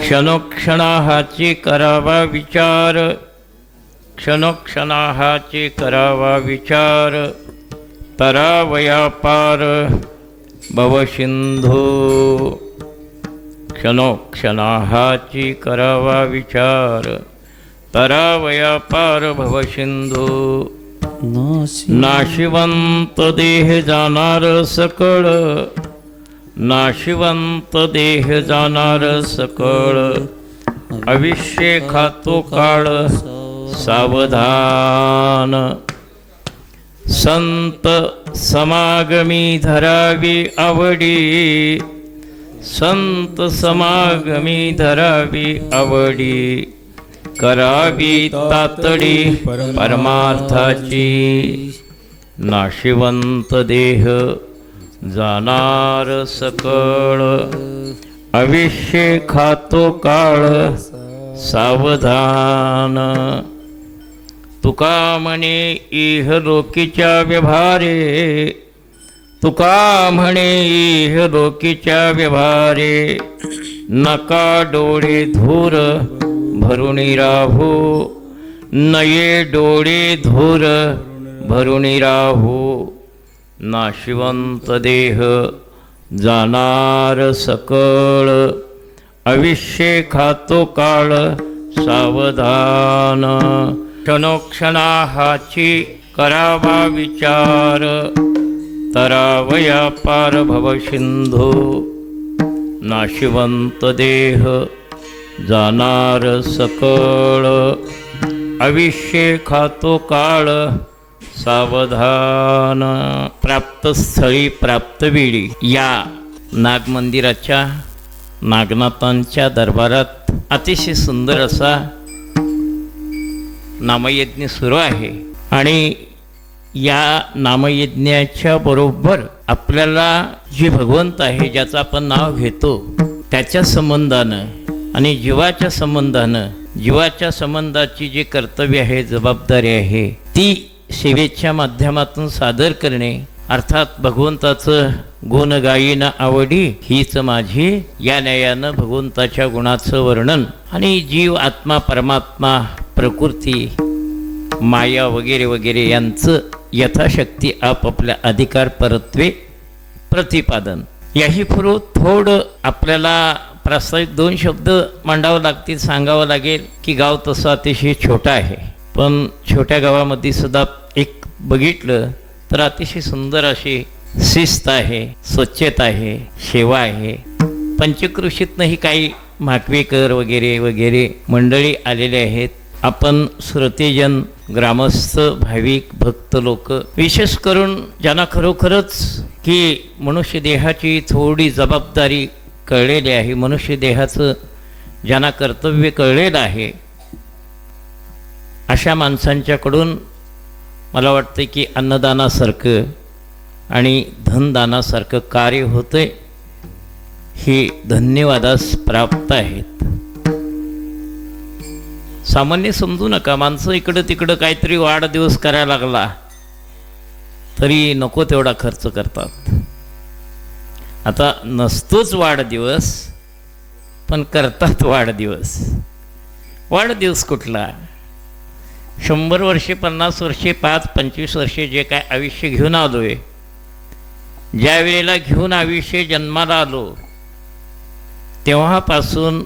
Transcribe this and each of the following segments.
क्षणोक्षणाहाची करावा विचार, क्षणोक्षणाहाची करावा विचार, तरावया पार भवसिंधू. क्षणोक्षणाहाची करावा विचार, तरावया पार भवसिंधू. नाशिवंत देह जाणार सकळ, नाशिवंत देह जाणार सकळ, अविष्ये खातो काळ सावधान. संत समागमी धरावी आवडी, संत समागमी धरावी आवडी, करावी तातडी परमार्थाची. नाशिवंत देह जाणार सकळ, अविष्ये खातो काळ सावधान. तुका म्हणे इह लोकीच्या व्यवहारे, तुका म्हणे इह लोकीच्या व्यवहारे, नका डोळे धूर भरून राहू, नये डोळे धूर भरून राहू. नाशिवंत देह जाणार सकळ, अविष्ये खातो काळ सावधान. क्षणोक्षणाहाची करावा विचार, तरावया पार भवसिंधू. नाशिवंत देह जाणार सकळ, अविष्ये खातो काळ सावधान. प्राप्तस्थळी प्राप्तवेळी या नागमंदिराच्या नागनाथांच्या दरबारात अतिशय सुंदर असा नामयज्ञ सुरू आहे. आणि या नामयज्ञाच्या बरोबर आपल्याला जे भगवंत आहे ज्याचं आपण नाव घेतो त्याच्या संबंधानं आणि जीवाच्या संबंधानं, जीवाच्या संबंधाची जी कर्तव्य आहे, जबाबदारी आहे, ती सेवेच्या माध्यमातून सादर करणे. अर्थात भगवंताचं गुण गायीन आवडी हीच माझी, या न्यायानं भगवंताच्या गुणाचं वर्णन आणि जीव, आत्मा, परमात्मा, प्रकृती, माया वगैरे वगैरे यांचं यथाशक्ती आपापल्या अधिकार परत्वे प्रतिपादन. याही पूर्व थोडं आपल्याला प्रास्ताविक 2 शब्द मांडावं लागतील, सांगावं लागेल की गाव तसं अतिशय छोटं आहे, पण छोट्या गावामध्ये सुद्धा एक बघितलं तर अतिशय सुंदर अशी शिस्त आहे, स्वच्छता आहे, सेवा आहे. पंचक्रोशीतनंही काही माकवेकर वगैरे वगैरे मंडळी आलेले आहेत. आपण श्रोतेजन, ग्रामस्थ, भाविक, भक्त लोक, विशेष करून ज्यांना खरोखरच की मनुष्य देहाची थोडी जबाबदारी कळलेली आहे, मनुष्य देहाचं ज्यांना कर्तव्य कळलेलं आहे, अशा माणसांच्याकडून मला वाटतं की अन्नदानासारखं आणि धनदानासारखं कार्य होतंय. हे धन्यवादास प्राप्त आहेत. सामान्य समजू नका, माणसं इकडं तिकडं काहीतरी वाढदिवस करायला लागला तरी नको तेवढा खर्च करतात. आता नसतोच वाढदिवस, पण करतात वाढदिवस. वाढदिवस कुठला? 100 वर्षे, 50 वर्षे, 5, 25 वर्षे जे काय आयुष्य घेऊन आलो आहे, ज्या वेळेला घेऊन आयुष्य जन्माला आलो तेव्हापासून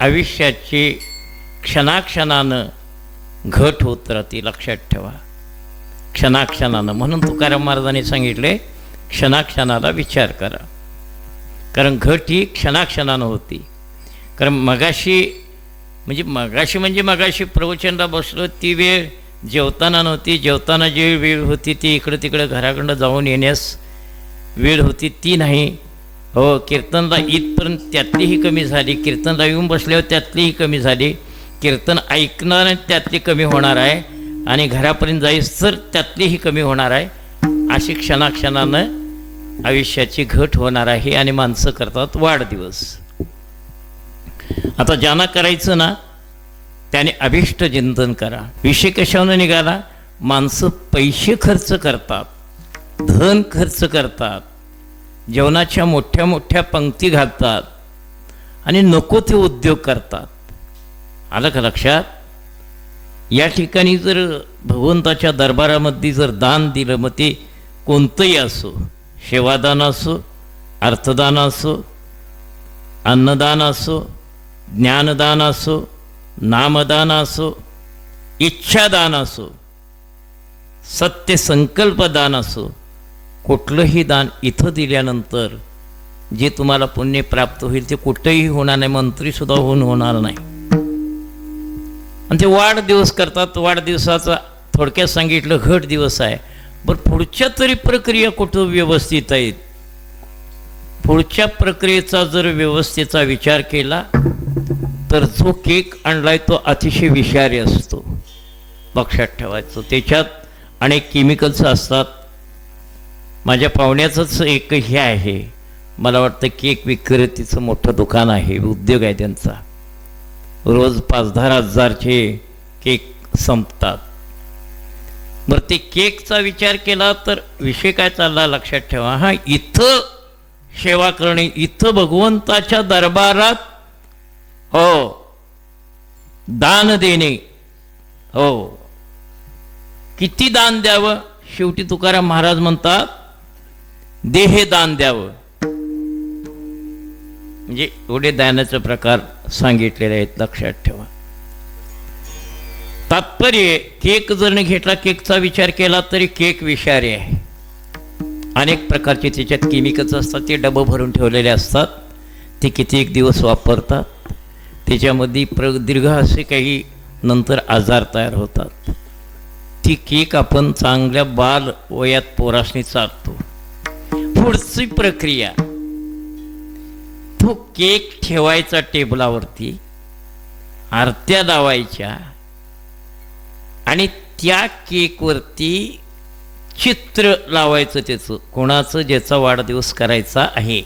आयुष्याची क्षणाक्षणानं घट होत राहते. लक्षात ठेवा, क्षणाक्षणानं. म्हणून तुकाराम महाराजांनी सांगितले क्षणाक्षणाला विचार करा, कारण घट ही क्षणाक्षणानं होती. कारण मगाशी प्रवचनला बसलो ती वेळ जेवताना नव्हती, जेवताना जी वेळ होती ती इकडं तिकडं घराकडं जाऊन येण्यास वेळ होती ती नाही. हो, कीर्तनला इथपर्यंत त्यातलीही कमी झाली, कीर्तनला येऊन बसल्यावर त्यातलीही कमी झाली, कीर्तन ऐकणार त्यातली कमी होणार आहे, आणि घरापर्यंत जाईस तर त्यातलीही कमी होणार आहे. अशी क्षणाक्षणानं आयुष्याची घट होणार आहे आणि माणसं करतात वाढदिवस. आता ज्यांना करायचं ना त्याने अभिष्ट चिंतन करा. विषय कशावर निघाला? माणसं पैसे खर्च करतात, धन खर्च करतात, जेवणाच्या मोठ्या मोठ्या पंक्ती घालतात आणि नको ते उद्योग करतात. आलं का लक्षात? या ठिकाणी जर भगवंताच्या दरबारामध्ये जर दान दिलं, मग ते कोणतंही असो, सेवादान असो, अर्थदान असो, अन्नदान असो, ज्ञानदान असो, नामदान असो, इच्छादान असो, सत्यसंकल्पदान असो, कुठलंही दान इथं दिल्यानंतर जे तुम्हाला पुण्य प्राप्त होईल ते कुठेही होणार नाही, मंत्रीसुद्धा होणार नाही. आणि ते वाढदिवस करतात. वाढदिवसाचा थोडक्यात सांगितलं घट दिवस आहे. बरं, पुढच्या तरी प्रक्रिया कुठं व्यवस्थित आहेत? पुढच्या प्रक्रियेचा जर व्यवस्थेचा विचार केला तर जो केक आणलाय तो अतिशय विषारी असतो, लक्षात ठेवायचं. त्याच्यात अनेक केमिकल्स असतात. माझ्या पाहुण्याचंच एक हे आहे, मला वाटतं केक विक्रेतीचं मोठं दुकान आहे, उद्योग आहे त्यांचा. रोज 5-10 हजारचे केक संपतात. बरं, ते केकचा विचार केला तर विषय काय चालला लक्षात ठेवा. हा, इथं सेवा करणे, इथं भगवंताच्या दरबारात हो दान देणे. हो, किती दान द्यावं? शेवटी तुकाराम महाराज म्हणतात देहे दान द्यावं. म्हणजे एवढे दानाचे प्रकार सांगितलेले आहेत, लक्षात ठेवा. तात्पर्य, केक जर नाही घेतला, केकचा विचार केला तरी केक विषारी आहे. अनेक प्रकारचे त्याच्यात केमिकल्स असतात, ते डबं भरून ठेवलेले असतात, ते कित्येक दिवस वापरतात. त्याच्यामध्ये दीर्घ असे काही नंतर आजार तयार होतात. ती केक आपण चांगल्या बाल वयात पोरासनी चालतो. पुढची प्रक्रिया, तो केक ठेवायचा टेबलावरती, आरत्या लावायच्या आणि त्या केकवरती चित्र लावायचं त्याचं, कोणाचं ज्याचा वाढदिवस करायचा आहे.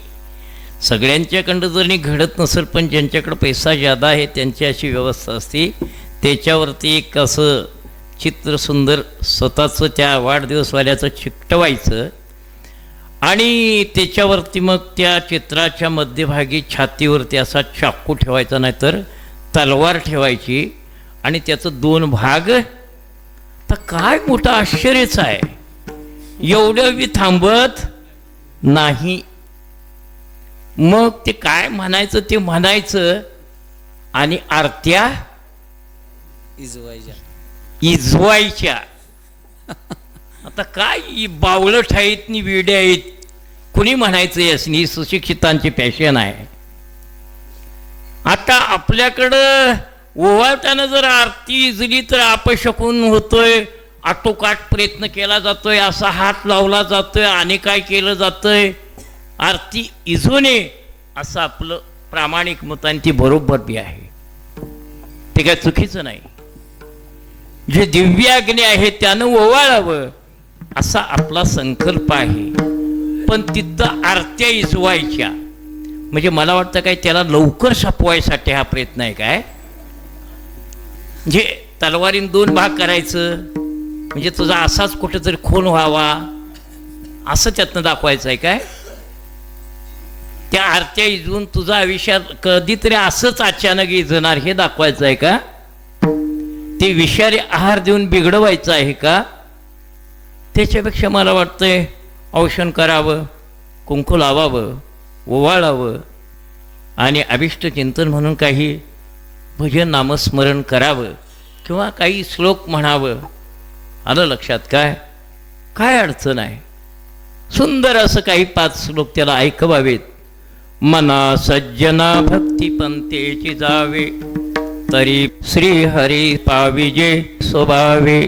सगळ्यांच्याकडं जर नाही घडत नसेल, पण ज्यांच्याकडं पैसा जादा आहे त्यांची अशी व्यवस्था असते. त्याच्यावरती एक असं चित्र सुंदर स्वतःचं त्या वाढदिवसवाल्याचं चिकटवायचं आणि त्याच्यावरती मग त्या चित्राच्या मध्यभागी छातीवरती असा चाकू ठेवायचा, नाहीतर तलवार ठेवायची आणि त्याचं 2 भाग. तर काय मोठं आश्चर्यच आहे, एवढं बी थांबत नाही. मग ते काय म्हणायचं ते म्हणायचं आणि आरत्या इजवायच्या. आता काय बावळट आहेत नि वेडे आहेत, कुणी म्हणायचं यासनी, सुशिक्षितांची फॅशन आहे. आता आपल्याकडं ओवाळताना जर आरती इजली तर अपशकुन होतोय, आटोकाट प्रयत्न केला जातोय, असा हात लावला जातोय आणि काय केलं जातंय, आरती इजू नये असं आपलं प्रामाणिक मत आणि ती बरोबर बी आहे. ते काय चुकीचं नाही. जे दिव्य अग्नी आहे त्यानं ओवाळावं असा आपला संकल्प आहे. पण तिथं आरत्या इजवायच्या म्हणजे मला वाटतं काय त्याला लवकर संपवायसाठी हा प्रयत्न आहे काय. जे तलवारीन 2 भाग करायचं म्हणजे तुझा असाच कुठेतरी खून व्हावा असं त्यातनं दाखवायचं आहे काय. त्या आरत्या इजवून तुझा आयुष्यात कधीतरी असंच अचानक इजणार हे दाखवायचं आहे का. ते विषारी आहार देऊन बिघडवायचं आहे का. त्याच्यापेक्षा मला वाटतंय औषण करावं, कुंकू लावावं, ओवाळावं आणि अभिष्ट चिंतन म्हणून काही भजन नामस्मरण करावं किंवा काही श्लोक म्हणावं. आलं लक्षात काय. काय अडचण आहे. सुंदर असं काही 5 श्लोक त्याला ऐकवावेत. मना सज्जना भक्ती पंथेची जावे, तरी श्री हरी पाविजे स्वभावे.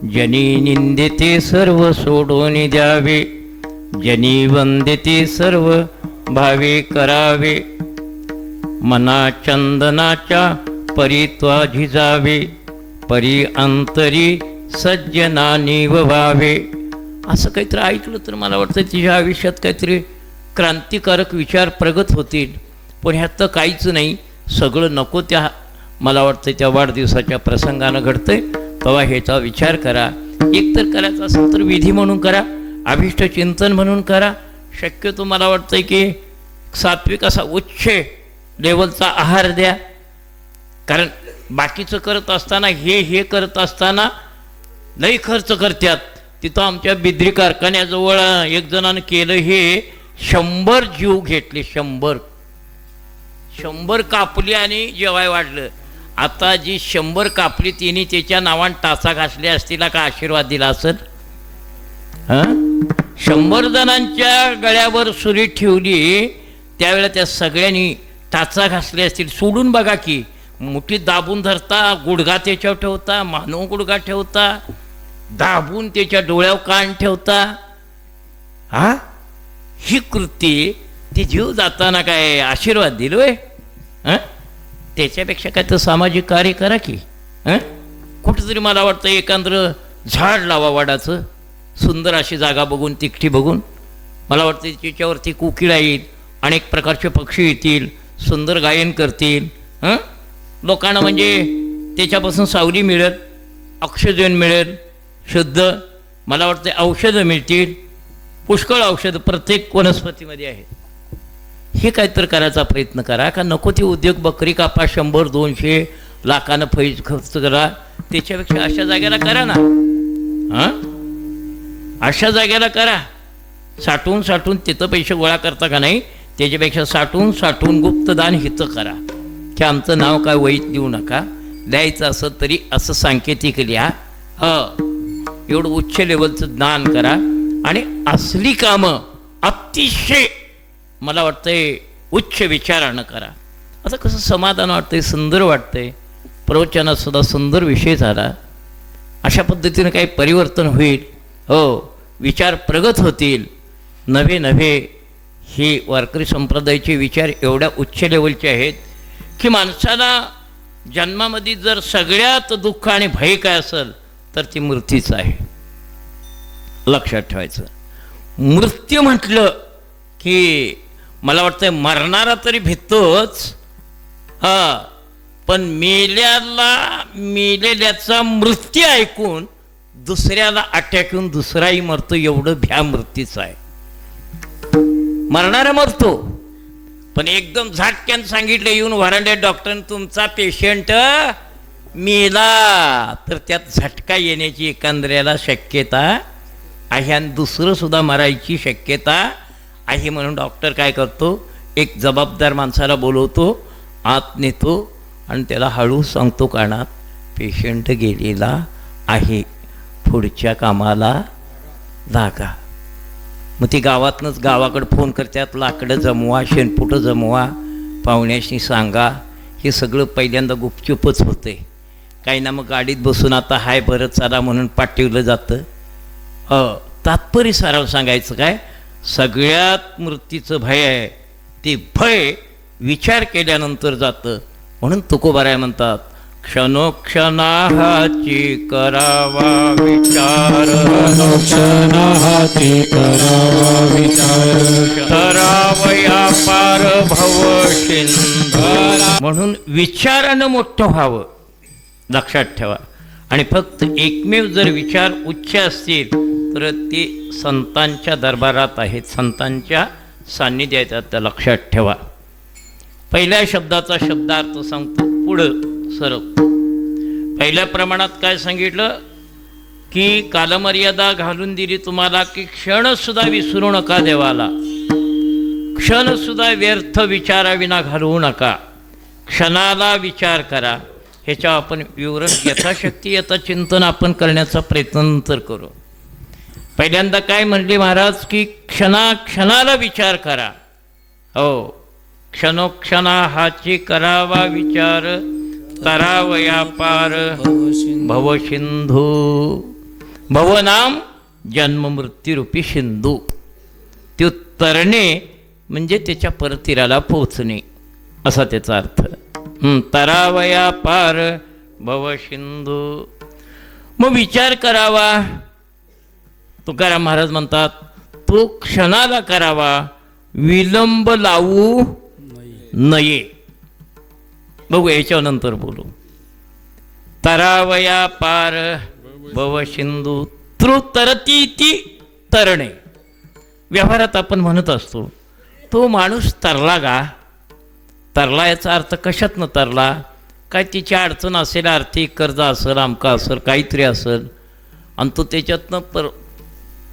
जनी निंदिते सर्व सोडून द्यावे, जनी वंदिते सर्व भावे करावे. मना चंदनाच्या परित्वा झिजावे, परी अंतरी सज्जनानी व्हावे. असं काहीतरी ऐकलं तर मला वाटतं तिच्या आयुष्यात काहीतरी क्रांतिकारक विचार प्रगत होतील. पण ह्यात तर काहीच नाही. सगळं नको त्या मला वाटतं त्या वाढदिवसाच्या प्रसंगानं घडतंय. तेव्हा ह्याचा विचार करा. एकतर करायचं असेल तर विधी म्हणून करा, अभिष्ट चिंतन म्हणून करा. शक्यतो मला वाटतंय की सात्विक असा उच्च लेवलचा आहार द्या. कारण बाकीचं करत असताना हे करत असताना लई खर्च करतात. तिथं आमच्या बिद्री कारखान्याजवळ एक जणानं केलं, हे 100 जीव घेतले. 100 कापली आणि जेवाय वाढलं. आता जी 100 कापली तिने त्याच्या नावाने टाचा घासल्या असतील का आशीर्वाद दिला असेल? 100 जणांच्या गळ्यावर सुरी ठेवली त्यावेळेला त्या सगळ्यांनी टाचा घासले असतील. सोडून बघा की, मुठीत दाबून धरता, गुडघा त्याच्यावर ठेवता, मानव गुडघा ठेवता, दाबून त्याच्या डोळ्यावर कान ठेवता. ही कृती ती जीव जाताना काय आशीर्वाद दिलोय? त्याच्यापेक्षा काय तर सामाजिक कार्य करा की. कुठंतरी मला वाटतं एखादं झाड लावा वडाचं, सुंदर अशी जागा बघून, तिकटी बघून. मला वाटतं त्याच्यावरती कोकिळा येईल, अनेक प्रकारचे पक्षी येतील, सुंदर गायन करतील. लोकांना म्हणजे त्याच्यापासून सावली मिळेल, ऑक्सिजन मिळेल शुद्ध. मला वाटतं औषधं मिळतील, पुष्कळ औषधं प्रत्येक वनस्पतीमध्ये आहेत. हे काहीतरी करायचा प्रयत्न करा. का नको ते उद्योग बकरी कापा, 100-200 लाखानं पैसे खर्च करा. त्याच्यापेक्षा अशा जागेला करा ना. अशा जागेला करा. साठवून तिथं पैसे गोळा करता का नाही, त्याच्यापेक्षा साठवून गुप्तदान हितं करा. की आमचं नाव काय वाईट देऊ नका. द्यायचं असं तरी असं सांकेतिक लिहा. एवढं उच्च लेवलचं दान करा. आणि असली कामं अतिशय मला वाटतंय उच्च विचारानं करा. असं कसं समाधान वाटतंय, सुंदर वाटतंय. प्रवचनात सुद्धा सुंदर विषय झाला. अशा पद्धतीनं काही परिवर्तन होईल. विचार प्रगत होतील. नवे हे वारकरी संप्रदायाचे विचार एवढ्या उच्च लेवलचे आहेत की माणसाला जन्मामध्ये जर सगळ्यात दुःख आणि भय काय असेल तर ती मृत्यूच आहे. लक्षात ठेवायचं. मृत्यू म्हटलं की मला वाटतं मरणारा तरी भितोच, पण मेलेल्याचा मृत्यू ऐकून दुसऱ्याला अटॅक येऊन दुसराही मरतो, एवढं भ्या मृत्यूच आहे. मरणारा मरतो, पण एकदम झटक्यान सांगितलं येऊन व्हरांड्यात डॉक्टरने तुमचा पेशंट मेला, तर त्यात झटका येण्याची एकंदऱ्याला शक्यता आहे आणि दुसरं सुद्धा मरायची शक्यता आहे. म्हणून डॉक्टर काय करतो, एक जबाबदार माणसाला बोलवतो, आत नेतो आणि त्याला हळू सांगतो कानात, पेशंट गेलेला आहे, पुढच्या कामाला लागा. मग ती गावातनंच गावाकडं फोन करतात, लाकडं जमवा, शेणपुटं जमवा, पाहुण्याशी सांगा. हे सगळं पहिल्यांदा गुपचूपच होते. काही ना मग गाडीत बसून आता हाय बरं चला म्हणून पाठवलं जातं. तात्पर्य साराव सांगायचं काय, सगळ्यात मृत्यूचं भय आहे, ते भय विचार केल्यानंतर जातं. म्हणून तुकोबाराय म्हणतात, क्षणोक्षणाची करावा विचार, क्षणोक्षणाची करावा विचार, तरावया पार भव सिंधू. म्हणून विचारानं मोठं व्हावं, लक्षात ठेवा. आणि फक्त एकमेव जर विचार उच्च असतील तर ते संतांच्या दरबारात आहेत, संतांच्या सान्निध्यात आहेत, लक्षात ठेवा. पहिल्या शब्दाचा शब्दार्थ सांगतो, पुढं सरळ. पहिल्या प्रमाणात काय सांगितलं की कालमर्यादा घालून दिली तुम्हाला की क्षणसुद्धा विसरू नका देवाला, क्षणसुद्धा व्यर्थ विचाराविना घालवू नका, क्षणाला विचार करा. ह्याच्या आपण विवरण यथाशक्ती यथाचिंतन आपण करण्याचा प्रयत्न नंतर करू. पहिल्यांदा काय म्हणले महाराज की क्षणाला विचार करा. क्षणोक्षणा हाची करावा विचार, तरावया पार भवसिंधू. भवनाम जन्म मृत्यूरूपी सिंधू. ते तरणे म्हणजे त्याच्या परतीराला पोचणे असा त्याचा अर्थ. तरावया पार भवसिंधू. मग विचार करावा. तुकाराम महाराज म्हणतात तो क्षणाला करावा, विलंब लावू नये. बघू याच्या नंतर बोलू. तरावया पार भवसिंधू. तरती ती तरणे. व्यवहारात आपण म्हणत असतो तो माणूस तरला गा, तरला याचा अर्थ कशातनं तरला? काय तिची अडचण असेल, आर्थिक कर्ज असेल, आमका असेल, काहीतरी असेल, आणि तो त्याच्यातनं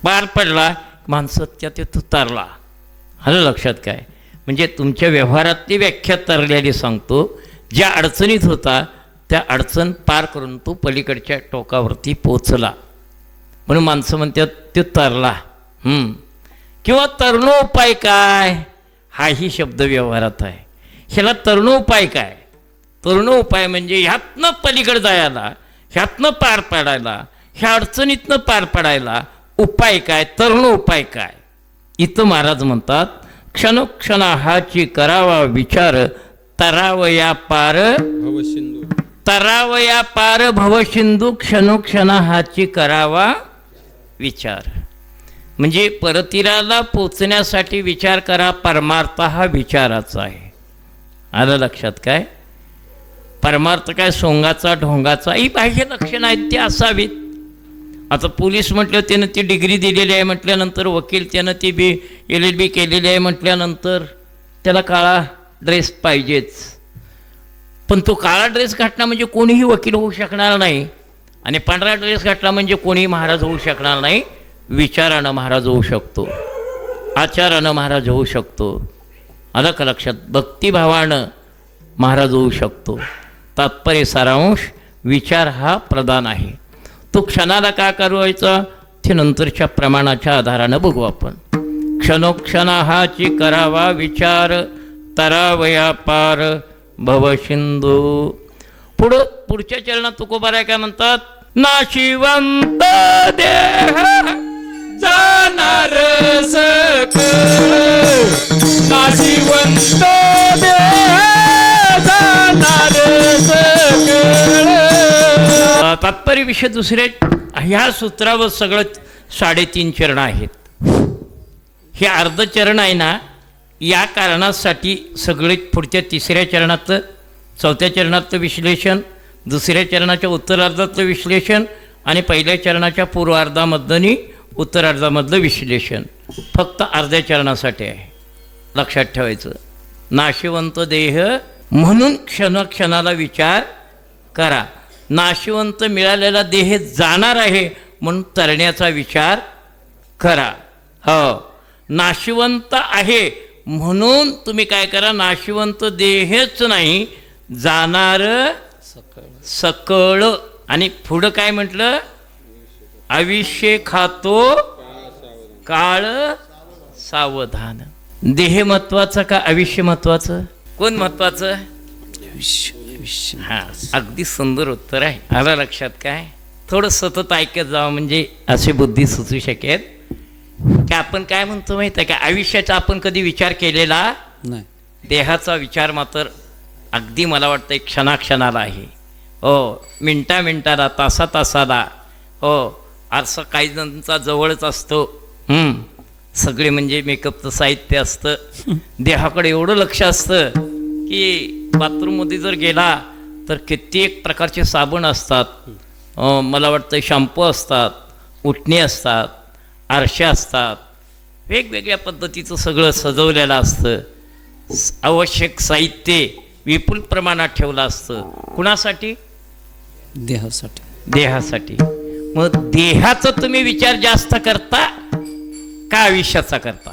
पार पडला, माणसं तो तरला. आलं लक्षात काय? म्हणजे तुमच्या व्यवहारातली व्याख्या तरलेली सांगतो. ज्या अडचणीत होता त्या अडचण पार करून तो पलीकडच्या टोकावरती पोचला, म्हणून माणसं म्हणतात तो तरला. किंवा तरणोपाय काय, हाही शब्द व्यवहारात आहे. ह्याला तरणोपाय काय? तरणोपाय म्हणजे ह्यातनं पलीकडे जायला, ह्यातनं पार पाडायला, ह्या अडचणीतनं पार पाडायला उपाय काय, तरणोपाय काय? इथं महाराज म्हणतात क्षणोक्षणा हाची करावा विचार, तरावया पार भवसिंधू, तरावया पार भवसिंधू, क्षणोक्षणा हाची करावा विचार. म्हणजे परतीराला पोचण्यासाठी विचार करा. परमार्थ हा विचाराचा आहे. आलं लक्षात काय? परमार्थ काय सोंगाचा ढोंगाचा ही बाह्य लक्षणं आहेत ते असावीत. आता पोलीस म्हटलं त्यानं ती डिग्री दिलेली आहे म्हटल्यानंतर, वकील त्यानं ती LLB केलेली आहे म्हटल्यानंतर त्याला काळा ड्रेस पाहिजेच. पण तो काळा ड्रेस घातला म्हणजे कोणीही वकील होऊ शकणार नाही, आणि पांढरा ड्रेस घातला म्हणजे कोणीही महाराज होऊ शकणार नाही. विचारानं महाराज होऊ शकतो, आचारानं महाराज होऊ शकतो. आलं का लक्षात? भक्तिभावानं महाराज होऊ शकतो. तात्पर्य सारांश विचार हा प्रधान आहे. तो क्षणाला का करायचा ते नंतरच्या प्रमाणाच्या आधारानं बघू आपण. क्षणोक्षणा हाची करावा विचार, तरावया पार भवसिंधू. पुढच्या चरणात तुकोबाराय काय म्हणतात? नाशिवंत देह जाणार सकळ, नाशिवंत देह जाणार सकळ. तात्पर्य विषय दुसरे. ह्या सूत्रावर सगळं 3.5 चरण आहेत. हे अर्ध चरण आहे ना, या कारणासाठी सगळे पुढच्या 3ऱ्या चरणातलं, 4थ्या चरणातलं विश्लेषण, 2ऱ्या चरणाच्या उत्तरार्धातलं विश्लेषण आणि 1ल्या चरणाच्या पूर्वार्धामधलं उत्तरार्धामधलं विश्लेषण फक्त अर्ध्या चरणासाठी आहे. लक्षात ठेवायचं. नाशिवंत देह म्हणून क्षणाला विचार करा. नाशिवंत मिळालेला देह जाणार आहे म्हणून तरण्याचा विचार करा. हो, नाशिवंत आहे म्हणून तुम्ही काय करा, नाशिवंत देहच नाही जाणार सकळ. आणि पुढं काय म्हटलं? आयुष्य खातो काळ सावधान. देह महत्वाचं का आयुष्य महत्वाचं? कोण महत्वाचं? हा, अगदी सुंदर उत्तर आहे. आलं लक्षात काय? थोडं सतत ऐकत जावं म्हणजे अशी बुद्धी सुचू शकेल. की आपण काय म्हणतो माहिती आहे का, आयुष्याचा आपण कधी विचार केलेला नाही. देहाचा विचार मात्र अगदी मला वाटतं क्षणाक्षणाला आहे. हो, मिनटाला, तासाला. हो, असं काही जणांचा जवळच असतो. सगळे म्हणजे मेकअपचं साहित्य असतं. देहाकडे एवढं लक्ष असतं की बाथरूममध्ये जर गेला तर कित्येक प्रकारचे साबण असतात. मला वाटतं शॅम्पू असतात, उटणे असतात, आरशे असतात. वेगवेगळ्या पद्धतीचं सगळं सजवलेलं असतं. आवश्यक साहित्य विपुल प्रमाणात ठेवलं असतं. कुणासाठी? देहासाठी. मग देहाचा तुम्ही विचार जास्त करता का आयुष्याचा करता?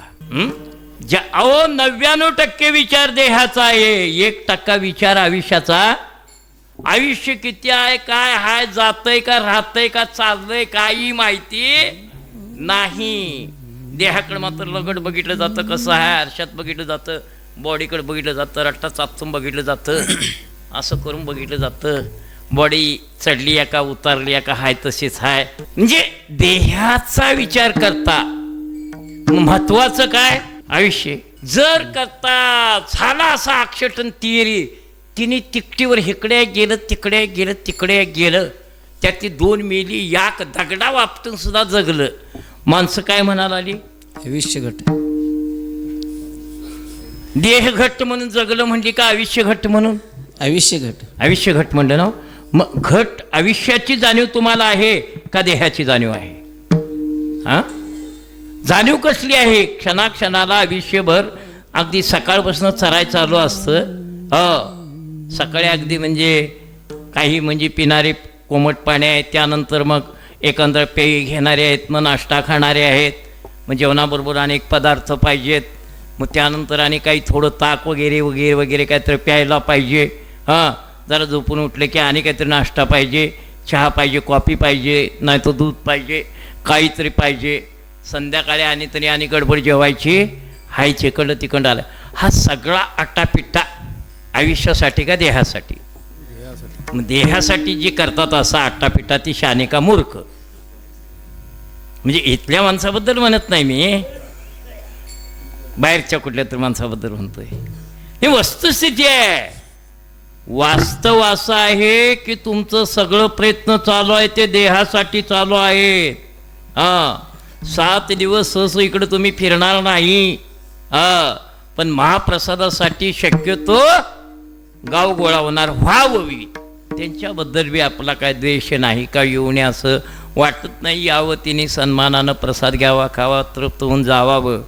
99% विचार देहाचा आहे, 1% विचार आयुष्याचा. आयुष्य किती आहे, काय हाय, जातंय का, राहतंय का, चाललंय, काही माहिती नाही. देहाकडे मात्र लगड बघितलं जातं, कसं आहे, आरशात बघितलं जातं, बॉडीकडे बघितलं जातं, रट्टा चापसून बघितलं जातं, असं करून बघितलं जातं. बॉडी चढली आहे का, उतरली आहे का, हाय तशीच हाय. म्हणजे देहाचा विचार करता. महत्वाचं काय? आयुष्य. जर करता झाला असा अक्षटन तिरी, तिने तिकटीवर हिकडे गेलं, तिकडे गेलं, त्यातली 2 मेली, याक दगडा वापटून सुद्धा जगलं. माणसं काय म्हणायला आली? आयुष्य घट. देह घट्ट म्हणून जगलं म्हणली का आयुष्य घट्ट म्हणून? आयुष्य घट म्हणलं ना. मग घट आयुष्याची जाणीव तुम्हाला आहे का देहाची जाणीव आहे? हा, जाणीव कसली आहे? क्षणाक्षणाला आयुष्यभर अगदी सकाळपासून चराय चालू असतं, सकाळी अगदी म्हणजे काही म्हणजे पिणारे कोमट पाणी आहेत, त्यानंतर मग एकंदर पेय घेणारे आहेत, मग नाश्ता खाणारे आहेत, मग जेवणाबरोबर अनेक पदार्थ पाहिजेत, मग त्यानंतर आणि काही थोडं ताक वगैरे वगैरे वगैरे काहीतरी प्यायला पाहिजे. जरा झोपून उठले की आणि काहीतरी नाश्ता पाहिजे, चहा पाहिजे, कॉफी पाहिजे, नाही तर दूध पाहिजे, काहीतरी पाहिजे. संध्याकाळी आणि तरी आणि गडबड जेवायची, हायच इकडं तिकडं आलं. हा सगळा आटापिट्टा आयुष्यासाठी का देहासाठी? मग देहासाठी जी करतात असा आट्टापिट्टा ती शाने का मूर्ख? म्हणजे इथल्या माणसाबद्दल म्हणत नाही मी, बाहेरच्या कुठल्या तरी माणसाबद्दल म्हणतोय. ही वस्तुस्थिती आहे. वास्तव असं आहे की तुमचं सगळं प्रयत्न चालू आहे ते देहासाठी चालू आहे. 7 दिवस सहसा इकडे तुम्ही फिरणार नाही. पण महाप्रसादासाठी शक्यतो गाव गोळा होणार व्हावी. त्यांच्याबद्दल बी आपला काय द्वेष नाही का येऊ नये असं वाटत नाही. यावं तिने सन्मानानं प्रसाद घ्यावा, खावा, तृप्त होऊन जावावं.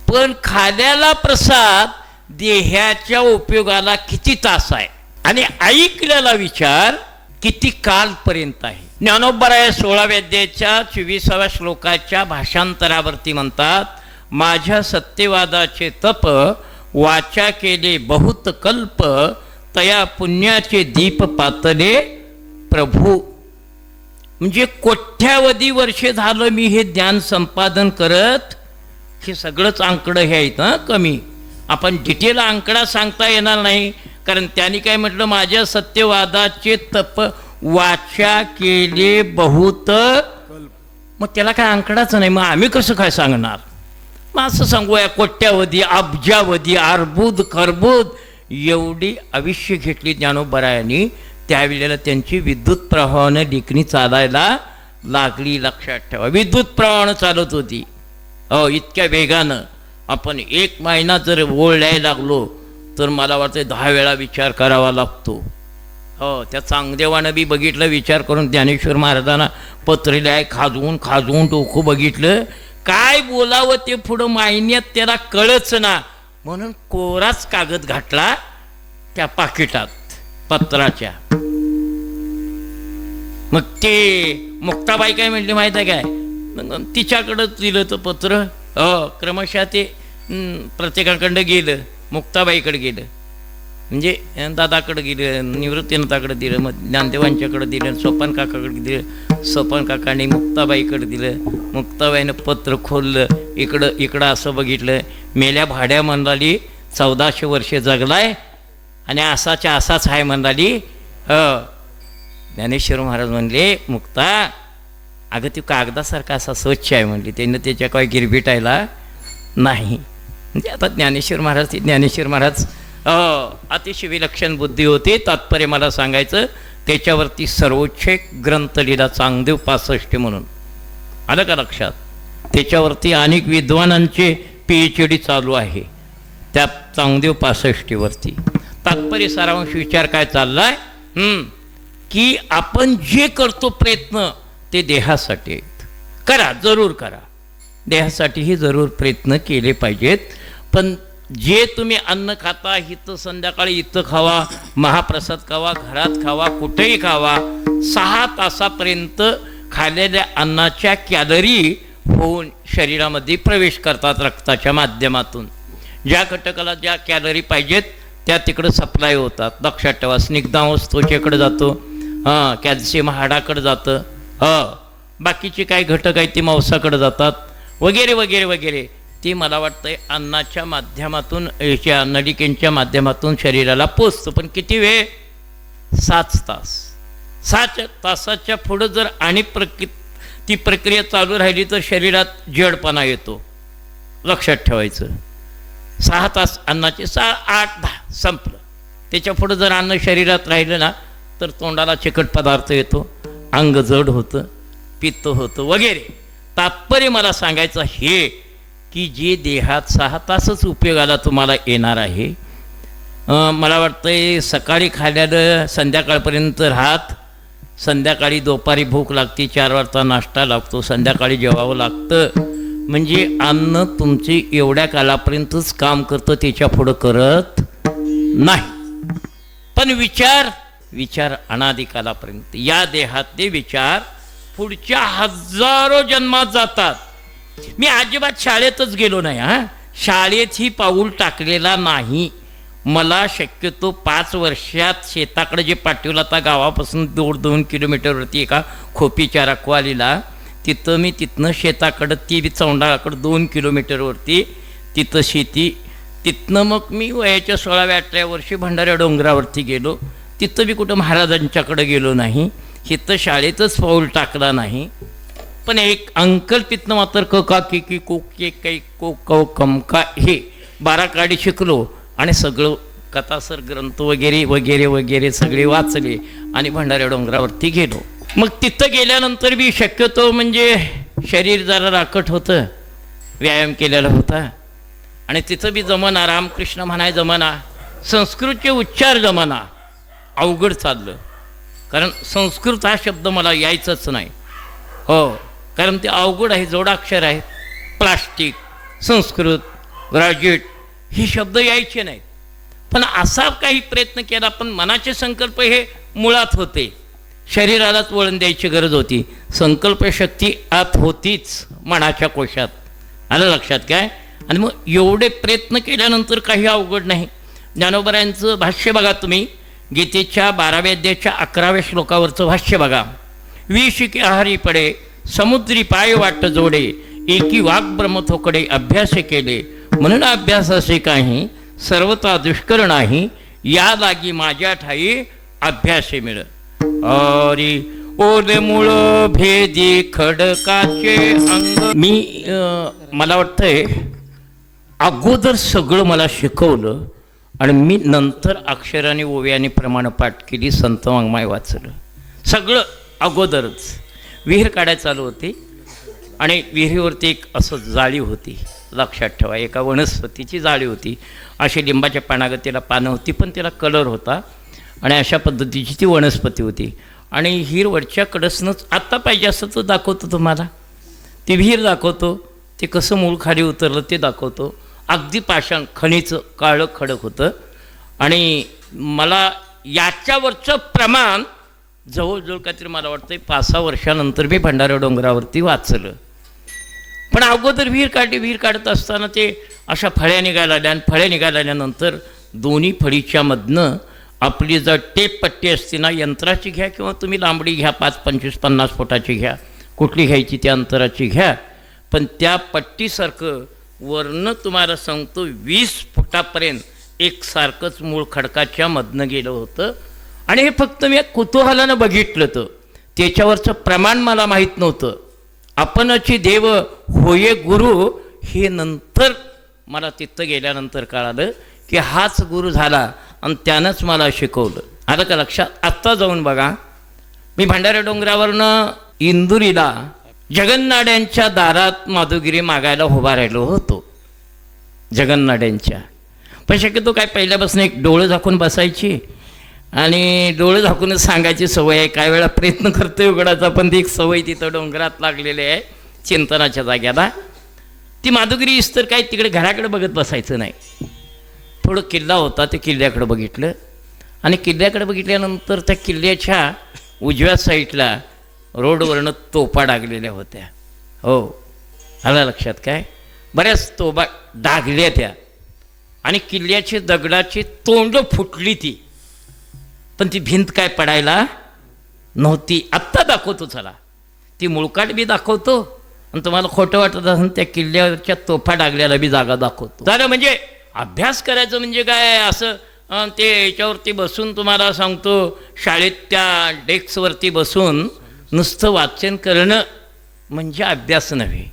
पण खाल्याला प्रसाद देहाच्या उपयोगाला किती तास आहे आणि ऐकलेला विचार किती कालपर्यंत आहे. ज्ञानोबराय 16व्या अध्यायाच्या 24व्या श्लोकाच्या भाषांतरावरती म्हणतात, माझ्या सत्यवादाचे तप वाचा केले बहुत कल्प, तया पुण्याचे दीप पातले प्रभू. म्हणजे कोट्यावधी वर्षे झालं मी हे ज्ञान संपादन करत. हे सगळंच आंकडं हे आहेत कमी. आपण डिटेल आंकडा सांगता येणार नाही, कारण त्यांनी काय म्हटलं, माझ्या सत्यवादाचे तप वाचा केले बहुत. मग त्याला काय आंकडाच नाही, मग आम्ही कसं काय सांगणार? मग असं सांगूया, कोट्यावधी, अब्जावधी, अर्बुद खरबुद एवढी आयुष्य घेतली ज्ञानोबरायांनी. त्यावेळेला त्यांची विद्युत प्रवाहानं लेखणी चालायला लागली. लक्षात ठेवा, विद्युत प्रवाहानं चालत होती. इतक्या वेगानं आपण 1 महिना जर ओढायला लागलो तर मला वाटतं 10 वेळा विचार करावा लागतो. त्या चांगदेवानं बी बघितलं, विचार करून ज्ञानेश्वर महाराजांना पत्र लिहाय खाजवून खाजवून डोकं बघितलं, काय बोलावं ते पुढं महिन्यात त्याला कळच ना, म्हणून कोराच कागद घातला त्या पाकिटात पत्राच्या. मग ते मुक्ताबाई काय म्हणली माहिती आहे काय, तिच्याकडं दिलं तर पत्र. क्रमशः ते प्रत्येकाकडं गेलं, मुक्ताबाईकडे गेलं, म्हणजे दादाकडं गेलं, निवृत्तीनाथाकडे दिलं, मग ज्ञानदेवांच्याकडे दिलं, सोपान काकाकडे दिलं, सोपान काकाने मुक्ताबाईकडे दिलं. मुक्ताबाईनं पत्र खोललं, इकडं असं बघितलं, मेल्या भाड्या म्हणाली 1400 वर्षे जगलाय आणि असाच्या असाच आहे म्हणाली. ज्ञानेश्वर महाराज म्हणले, मुक्ता अगं ती कागदासारखा असा स्वच्छ आहे म्हणली, त्यानं त्याच्या काही गिरबिटायला नाही. म्हणजे आता ज्ञानेश्वर महाराज अतिशय विलक्षण बुद्धी होती. तात्पर्य मला सांगायचं, त्याच्यावरती सर्वोच्च ग्रंथ लिहिला चांगदेव 65 म्हणून, आलं का लक्षात? त्याच्यावरती अनेक विद्वानांचे PhD चालू आहे त्या चांगदेव 65 वरती. तात्पर्य सारांश विचार काय चाललाय की आपण जे करतो प्रयत्न ते देहासाठी आहेत. करा, जरूर करा, देहासाठीही जरूर प्रयत्न केले पाहिजेत. पण जे तुम्ही अन्न खाता, इथं संध्याकाळी इथं खावा, महाप्रसाद खावा, घरात खावा, कुठेही खावा, 6 तासापर्यंत खाल्लेल्या अन्नाच्या कॅलरी होऊन शरीरामध्ये प्रवेश करतात रक्ताच्या माध्यमातून. ज्या घटकाला ज्या कॅलरी पाहिजेत त्या तिकडं सप्लाय होतात. लक्षात ठेवा, स्निग्धांश त्वचेकडे जातो, कॅल्शियम हाडाकडे जातं, बाकीचे काही घटक आहेत ते मांसाकडे जातात, वगैरे वगैरे वगैरे. ते मला वाटतंय अन्नाच्या माध्यमातून, याच्या नलिकेंच्या माध्यमातून शरीराला पोचतं. पण किती वेळ? 7 तास. 7 तासाच्या पुढं जर आणि ती प्रक्रिया चालू राहिली तर शरीरात जडपणा येतो. लक्षात ठेवायचं. 6 तास अन्नाचे, 6, 8, 10 संपलं. त्याच्या पुढं जर अन्न शरीरात राहिलं ना तर तोंडाला चिकट पदार्थ येतो, अंग जड होतं, पित्त होतं वगैरे. तात्पर्य मला सांगायचं हे की जे देहात 6 तासच उपयोगाला तुम्हाला येणार आहे. मला वाटतंय सकाळी खाल्ल्यानं संध्याकाळपर्यंत राहत, संध्याकाळी दुपारी भूक लागते, 4 वाजता नाश्ता लागतो, संध्याकाळी जेवावं लागतं. म्हणजे अन्न तुमचे एवढ्या कालापर्यंतच काम करतं, त्याच्या पुढं करत नाही. पण विचार अनादिकालापर्यंत. या देहातले विचार पुढच्या हजारो जन्मात जातात. मी अजिबात शाळेतच गेलो नाही. शाळेतही पाऊल टाकलेला नाही. मला शक्यतो 5 वर्षात शेताकडे जे पाठवलं, आता गावापासून 2 किलोमीटरवरती एका खोपीच्या रखवालीला, तिथनं शेताकडं ती चौंडाळाकडं 2 किलोमीटरवरती तिथं शेती. तिथनं मग मी वयाच्या 16व्या-18व्या वर्षी भंडाऱ्या डोंगरावरती गेलो. तिथं मी कुठं महाराजांच्याकडे गेलो नाही. इथं शाळेतच पाऊल टाकला नाही. पण एक अंकल तिथनं मात्र क का की की को के कै को कौ कम का हे 12 काडी शिकलो आणि सगळं कथासर ग्रंथ वगैरे वगैरे वगैरे सगळे वाचले आणि भंडाऱ्या डोंगरावरती गेलो. मग तिथं गेल्यानंतर मी शक्यतो म्हणजे शरीर जरा राखट होतं, व्यायाम केलेला होता आणि तिथं बी जमना, रामकृष्ण म्हणाय जमना, संस्कृतचे उच्चार जमना, अवघड चाललं. कारण संस्कृत हा शब्द मला यायचंच नाही. हो, कारण ते अवघड आहे, जोडाक्षर आहे. प्लास्टिक, संस्कृत, ग्रॅज्युएट हे शब्द यायचे नाहीत. पण असा काही प्रयत्न केला, पण मनाचे संकल्प हे मुळात होते. शरीरालाच वळण द्यायची गरज होती. संकल्पशक्ती आत होतीच मनाच्या कोशात. आलं लक्षात काय? आणि मग एवढे प्रयत्न केल्यानंतर काही अवघड नाही. ज्ञानोबरायांचं भाष्य बघा तुम्ही, गीतेच्या 12व्या अध्यायाच्या 11व्या श्लोकावरचं भाष्य बघा. विशिके आहारी पडे, समुद्री पाय वाट जोडे, एकी वाघ ब्रह्मथोकडे अभ्यास केले, म्हणून अभ्यासाचे काही सर्वता दुष्कर नाही, या लागी माझ्या ठाई अभ्यासे मिळ. अरे ओले मुळ भेदी खडकाचे अंग. मी मला वाटतंय अगोदर सगळं मला शिकवलं आणि मी नंतर अक्षराने ओव्याने प्रमाणपाठ केली, संत वाङ्मय वाचलं. सगळं अगोदरच. विहीर काढायला चालू होती आणि विहिरीवरती एक असं जाळी होती, लक्षात ठेवा, एका वनस्पतीची जाळी होती. अशी लिंबाच्या पानागतीला पानं होती, पण त्याला कलर होता आणि अशा पद्धतीची ती वनस्पती होती. आणि विहीर वरच्या कडसनंच आत्ता पाहिजे असं तर दाखवतो तुम्हाला. ती विहीर दाखवतो, ते कसं मूळ खाली उतरलं ते दाखवतो. अगदी पाषाण खणीचं काळं खडक होतं. आणि मला याच्यावरचं प्रमाण जवळजवळ काहीतरी मला वाटतं 5-6 वर्षानंतर मी भंडारा डोंगरावरती वाचलं. पण अगोदर विहीर काढली. विहीर काढत असताना ते अशा फळ्या निघायला आल्या आणि फळ्या निघाल्यानंतर दोन्ही फळीच्या मधनं आपली जर टेप पट्टी असते ना, यंत्राची घ्या किंवा तुम्ही लांबडी घ्या, 5, 25, 50 फुटाची घ्या, कुठली घ्यायची त्या अंतराची घ्या. पण त्या पट्टीसारखं वरनं तुम्हाला सांगतो 20 फुटापर्यंत एकसारखंच मूळ खडकाच्या मधनं गेलं होतं. आणि हे फक्त मी कुतूहलानं बघितलं तर त्याच्यावरचं प्रमाण मला माहीत नव्हतं. आपणची देव होये गुरु हे नंतर मला तिथं गेल्यानंतर कळालं की हाच गुरु झाला आणि त्यानंच मला शिकवलं. आलं का लक्षात? आत्ता जाऊन बघा, मी भंडारा डोंगरावरनं इंदुरीला जगन्नाड्यांच्या दारात माधुगिरी मागायला उभा राहिलो होतो. जगन्नाड्यांच्या. पण शक्यतो काय पहिल्यापासून एक डोळं झाकून बसायची आणि डोळं झाकूनच सांगायची सवय आहे. काय वेळा प्रयत्न करतोय उघडाचा, पण ती एक सवय तिथं डोंगरात लागलेली आहे चिंतनाच्या जाग्याला. ती माधुगिरी इस्तर काय तिकडे घराकडे बघत बसायचं नाही. थोडं किल्ला होता, ते किल्ल्याकडे बघितलं आणि किल्ल्याकडे बघितल्यानंतर त्या किल्ल्याच्या उजव्या साईडला रोडवरनं तोफा डागलेल्या होत्या. हो, आलं लक्षात काय? बऱ्याच तोफा डागल्या त्या आणि किल्ल्याची दगडाची तोंड फुटली ती, पण ती भिंत काय पडायला नव्हती. आत्ता दाखवतो चला, ती मुळकाट बी दाखवतो आणि तुम्हाला खोटं वाटत असेल त्या किल्ल्यावरच्या तोफा डागल्याला बी जागा दाखवतो. झालं म्हणजे अभ्यास करायचं म्हणजे काय असं ते याच्यावरती बसून तुम्हाला सांगतो, शाळेत त्या डेस्कवरती बसून नुसतं वाचन करणं म्हणजे अभ्यास नव्हे.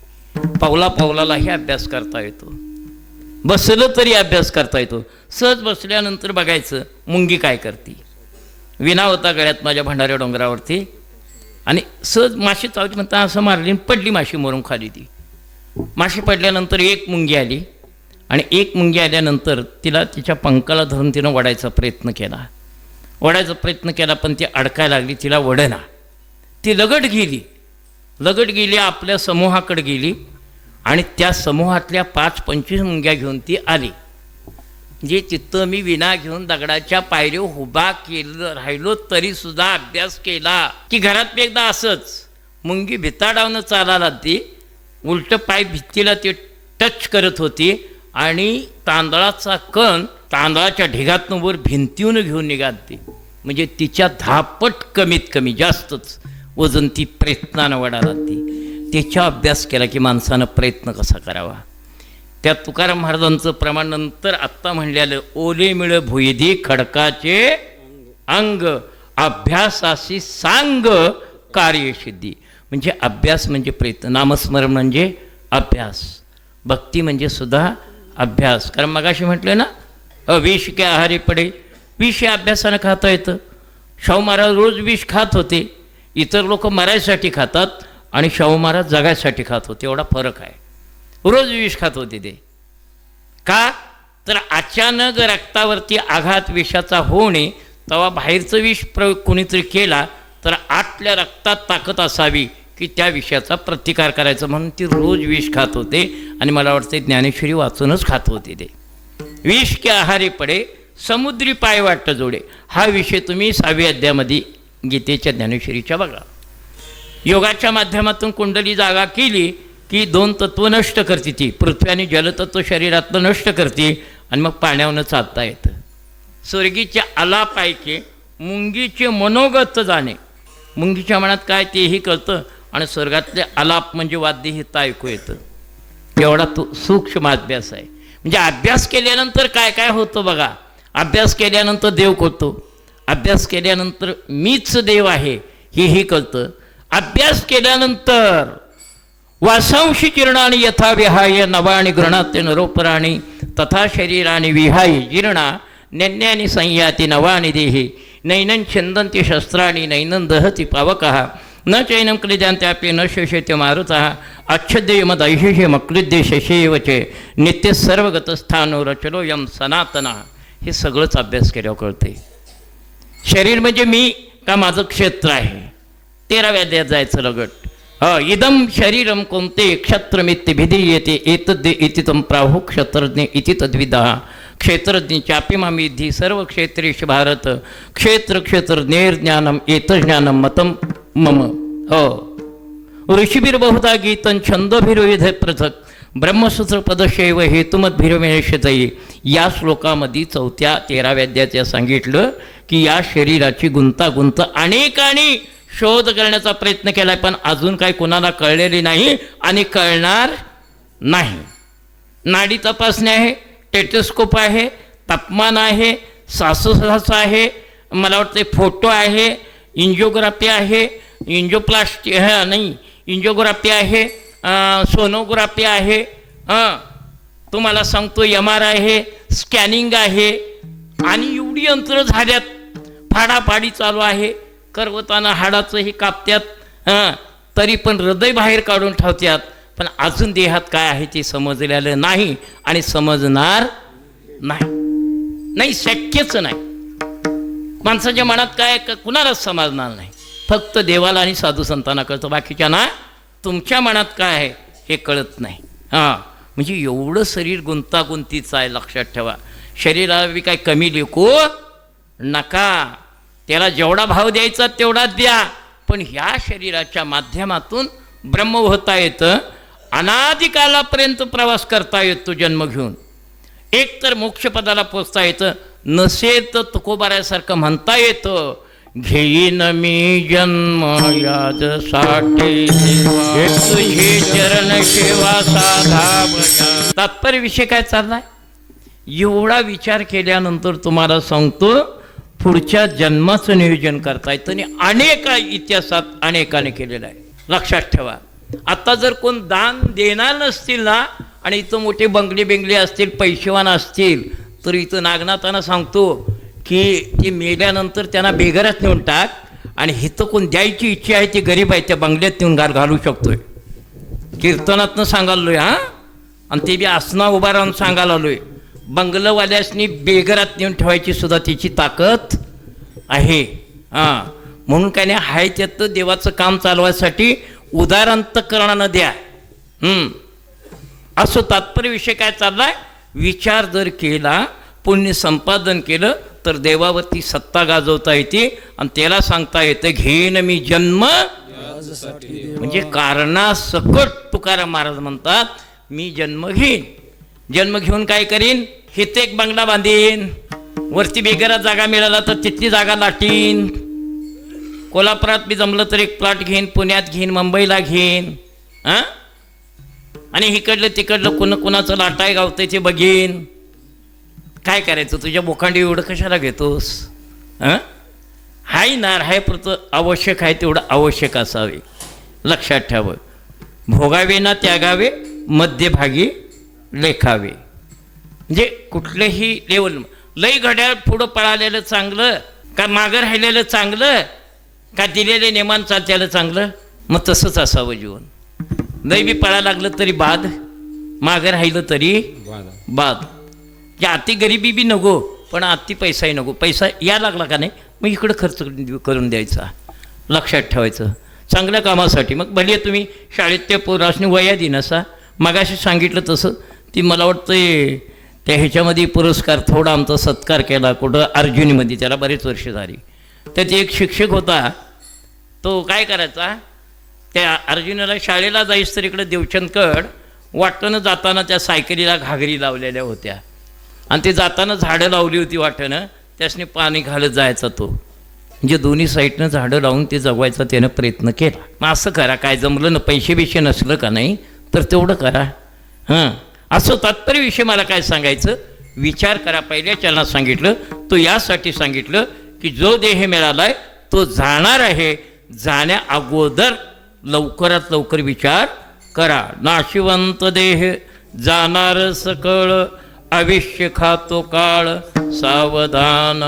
पावला पावलालाही अभ्यास करता येतो. बसलं तरी अभ्यास करता येतो. सहज बसल्यानंतर बघायचं मुंगी काय करते. विना होता गळ्यात माझ्या भंडाऱ्या डोंगरावरती आणि सहज माशी चावली म्हणता असं मारली, पडली माशी मरून खाली. ती माशी पडल्यानंतर एक मुंगी आली आणि एक मुंगी आल्यानंतर तिला तिच्या पंखाला धरून तिनं वडायचा प्रयत्न केला, पण ती अडकायला लागली, तिला वडना. ती लगट गेली आपल्या समूहाकडे गेली आणि त्या समूहातल्या 5-25 मुंग्या घेऊन ती आली. जे तिथं मी विना घेऊन दगडाच्या पायरीवर उभा केलं राहिलो तरीसुद्धा अभ्यास केला की घरात मी एकदा असंच मुंगी भिताडावनं चालायला ती उलटं पाय भित्तीला ते टच करत होती आणि तांदळाचा कण तांदळाच्या ढिगातनं वर भिंतीहून घेऊन निघालती. म्हणजे तिच्या 10 पट कमीत कमी जास्तच वजन ती प्रयत्नानं वडाला ती. त्याचा अभ्यास केला की माणसानं प्रयत्न कसा करावा. त्या तुकाराम महाराजांचं प्रमाण नंतर आत्ता म्हणलेलं ओले मिळ भुयदी खडकाचे अंग अभ्यासाशी सांग कार्यसिद्धी. म्हणजे अभ्यास म्हणजे प्रयत्न, नामस्मरण म्हणजे अभ्यास, भक्ती म्हणजे सुद्धा अभ्यास. कारण मगाशी म्हटलं ना विष के आहारी पडे, विष हे अभ्यासानं खाता येतं. शाहू महाराज रोज विष खात होते. इतर लोक मरायसाठी खातात आणि शाहू महाराज जगायसाठी खात होते, एवढा फरक आहे. रोज विष खात होते ते. का तर अचानक रक्तावरती आघात विषाचा होऊ नये तेव्हा बाहेरचं विष प्रयोग कोणीतरी केला तर आतल्या रक्तात ताकद असावी की त्या विषयाचा प्रतिकार करायचा, म्हणून ती रोज विष खात होते. आणि मला वाटतं ज्ञानेश्वरी वाचूनच खात होते ते. विष के आहारी पडे समुद्री पाय वाट जोडे, हा विषय तुम्ही 6व्या अध्यायामध्ये गीतेच्या ज्ञानेश्वरीच्या बघा. योगाच्या माध्यमातून कुंडली जागा केली की 2 तत्व नष्ट करते ती, पृथ्वी आणि जलतत्व शरीरातलं नष्ट करते आणि मग पाण्यावरनं चालता येतं. स्वर्गीच्या आलाप ऐके मुंगीचे मनोगत जाणे, मुंगीच्या मनात काय तेही कळतं आणि स्वर्गातले आलाप म्हणजे वाद्य हे ऐकू येतं. एवढा तो सूक्ष्म अभ्यास आहे. म्हणजे अभ्यास केल्यानंतर काय काय होतं बघा. अभ्यास केल्यानंतर देव कळतो, अभ्यास केल्यानंतर मीच देव आहे हेही कळतं. अभ्यास केल्यानंतर वासांशी जीर्णानि यथा विहाय नवानि गृणात्य नरोपराणि तथा शरीरानि विहाय जीर्णा नन्यानि संयाति नवानि देहि नैनं छन्दन्ति शस्त्राणि नैनं दहति पावकः न चैनं क्लिदान्त्यापि न शोष्यते मारुतः अच्छद्यमदैहिषमक्लिद्य शशेवचे नित्य सर्वगतस्थानो रचलो यम सनातनः. हे सगळंच अभ्यास केल्यावर कळते. शरीर म्हणजे मी का माझं क्षेत्र आहे. 13व्या अध्यायात जायचं लगट. इदम शरीरम कोणते क्षत्रमित्य भिधीयते एतद्य इति तं प्राहु क्षत्रज्ञ इति तद्विदः क्षेत्रज्ञ चापिमामिद्धि सर्व क्षेत्रेषु भारत क्षेत्रज्ञेर्ज्ञानम एतज्ञानम मतम मम. ऋषिभिर्बहुधा गीतं छंदोभिर्विध पृथक ब्रह्मसूत्र पदशैव हेतुमद्भिर्विनश्यतये. या श्लोकामध्ये 4थ्या 13व्या अध्यायात सांगितलं की या शरीराची गुंतागुंत अनेकांनी शोध करण्याचा प्रयत्न केला पण अजून काही कोणाला कळलेली नाही आणि कळणार नाही. नाडी तपासणी आहे, टेटोस्कोप आहे, तापमान आहे, श्वासोच्छ्वास आहे, मला वाटते फोटो आहे, इंजिओग्राफी आहे, इंजिओप्लास्टी नाही इंजिओग्राफी आहे, सोनोग्राफी आहे, तुम्हाला सांगतो MRI आहे, स्कॅनिंग आहे आणि एवढी यंत्र झाल्यात. फाडाफाडी चालू आहे. करवताना हाडाचंही कापत्यात, तरी पण हृदय बाहेर काढून ठेवतात. पण अजून देहात काय आहे ते समजलेलं नाही आणि समजणार नाही, शक्यच नाही. माणसाच्या मनात काय कुणालाच समजणार नाही. फक्त देवाला आणि साधू संतांना कळतं, बाकीच्या ना तुमच्या मनात काय आहे हे कळत नाही. म्हणजे एवढं शरीर गुंतागुंतीचं आहे. लक्षात ठेवा, शरीराला बी काय कमी लेखू नका. त्याला जेवढा भाव द्यायचा तेवढाच द्या. पण ह्या शरीराच्या माध्यमातून ब्रह्म होता येतं, अनादिकालापर्यंत प्रवास करता येतो जन्म घेऊन. एक तर मोक्षपदाला पोचता येतं, नसेल तर तुकोबाऱ्यासारखं म्हणता येतं घेईन मी जन्म यादसाठी तुझी चरण सेवा साधा बजा. तात्पर्य विषय काय चाललाय एवढा विचार केल्यानंतर तुम्हाला सांगतो पुढच्या जन्माचं नियोजन करता येतं आणि अनेक इतिहासात अनेकाने केलेलं आहे. लक्षात ठेवा, आता जर कोण दान देणार नसतील ना आणि इथं मोठे बंगले असतील, पैसेवान असतील, तर इथं नागनाथांना सांगतो की ते मेल्यानंतर त्यांना बेघरात नेऊन टाक आणि इथं कोण द्यायची इच्छा आहे ती गरीब आहे त्या बंगल्यात नेऊन घालू शकतोय. कीर्तनातनं सांगालोय आणि ते बी आसना उभा राहून सांगायला आलोय. बंगलवाल्यासनी बेघरात नेऊन ठेवायची सुद्धा त्याची ताकद आहे. म्हणून काय नाही, हाय त्यात देवाचं काम चालवायसाठी उदारांतकरणानं द्या. असं तात्पर्य विषय काय चाललाय, विचार जर केला पुण्य संपादन केलं तर देवावरती सत्ता गाजवता येते आणि त्याला सांगता येतं घेईन मी जन्म, म्हणजे कारणासकट तुकाराम महाराज म्हणतात मी जन्म घेईन. जन्म घेऊन काय करीन? हिथे एक बंगला बांधीन, वरती बेगारात जागा मिळाला तर तिथली जागा लाटीन, कोल्हापुरात बी जमलं तर एक प्लॉट घेईन, पुण्यात घेईन, मुंबईला घेईन, हां, आणि इकडलं तिकडलं कोणाचं लाटाय गावतंय ते बघीन. काय करायचं? तुझ्या बोखांडी एवढं कशाला घेतोस? हां, हाय ना राहायपुरतं आवश्यक आहे तेवढं आवश्यक असावे. लक्षात ठेवावं. भोगावे ना त्यागावे, मध्यभागी लेखावे. म्हणजे कुठल्याही लेवल लई घड्याळ पुढं पळालेलं चांगलं का मागं राहिलेलं चांगलं का दिलेले नेमान चालत्यालं चांगलं? मग तसंच असावं जीवन. लई बी पळा लागलं तरी बाद, मागं राहिलं तरी बाद. की अति गरिबी बी नको पण अति पैसाही नको. पैसा या लागला का नाही मग इकडं खर्च करून द्यायचा. लक्षात ठेवायचं चांगल्या कामासाठी. मग भले तुम्ही शाळेत त्या पोरासनी वया दिन असा मगाशी सांगितलं तसं. ती मला वाटतं त्या ह्याच्यामध्ये पुरस्कार थोडा आमचा सत्कार केला कुठं अर्जुनीमध्ये, त्याला बरेच वर्ष झाली. त्यात एक शिक्षक होता, तो काय करायचा त्या अर्जुनाला शाळेला जायस तर इकडं देवचंदकड वाटणं जाताना त्या सायकलीला घागरी लावलेल्या होत्या आणि ते जाताना झाडं लावली होती वाटणं, त्यासनी पाणी घालत जायचा तो. म्हणजे दोन्ही साईडनं झाडं लावून ते जगवायचा त्यानं प्रयत्न केला. मग असं करा, काय जमलं ना पैसे बिशे नसलं का नाही तर तेवढं करा. हां, असं तात्पर्य विषय मला काय सांगायचं, विचार करा. पहिल्या चरणात सांगितलं तो यासाठी सांगितलं की जो देह मिळालाय तो जाणार आहे, जाण्या अगोदर लवकरात लवकर विचार करा. नाशिवंत देह जाणार सकळ, आयुष्य खातो काळ सावधान.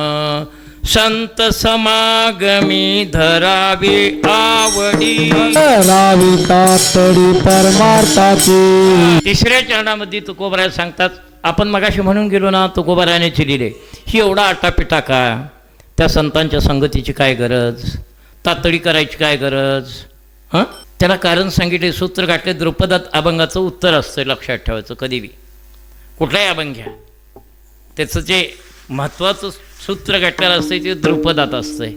संत समागमी धरावी आवडी, धरावी तातडी परमार्थाची. तिसऱ्या चरणामध्ये तुकोबाराय सांगतात, आपण मगाशी म्हणून गेलो ना तुकोबारायाने चिलिले ही एवढा आटापिटा का, त्या संतांच्या संगतीची काय गरज, तातडी करायची काय गरज. हां, त्याला कारण सांगितले, सूत्र गाठले. द्रुपदात अभंगाचं उत्तर असतं, लक्षात ठेवायचं. कधी बी कुठलाही अभंग घ्या त्याचं जे महत्त्वाचं सूत्र गाठलेलं असतं ते द्रुपदात असतंय.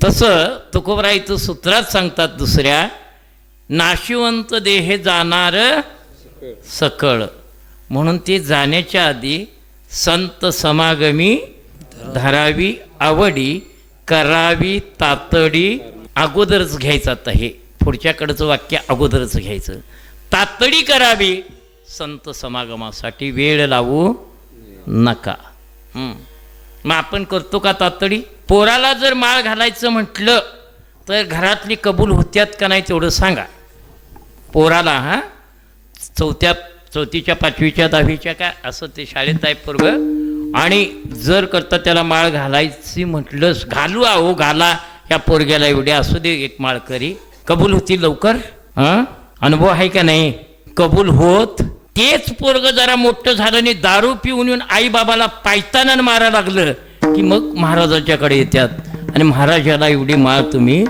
तसं तुकोबरायचं सूत्रात सांगतात दुसऱ्या, नाशिवंत देह जाणार सकळ, म्हणून ते जाण्याच्या आधी संत समागमी धरावी आवडी, करावी तातडी. अगोदरच घ्यायचं, आता हे पुढच्याकडचं वाक्य अगोदरच घ्यायचं. तातडी करावी, संत समागमासाठी वेळ लावू नका. मग आपण करतो का तातडी? पोराला जर माळ घालायचं म्हटलं तर घरातली कबूल होत्यात का नाही तेवढं सांगा. पोराला हां चौथीच्या 5वीच्या 10वीच्या काय असं ते शाळेत आहे पोरग, आणि जर करता त्याला माळ घालायची म्हटलंच, घालू आहो घाला या पोरग्याला एवढ्या असू दे एक माळ करी, कबूल होती लवकर. हां, अनुभव आहे का नाही? कबूल होत. तेच पोरग जरा मोठं झालं आणि दारू पिऊन येऊन आई बाबाला पायताना मारा लागलं की मग महाराजाच्याकडे येतात आणि महाराजाला एवढी माळ तुम्ही,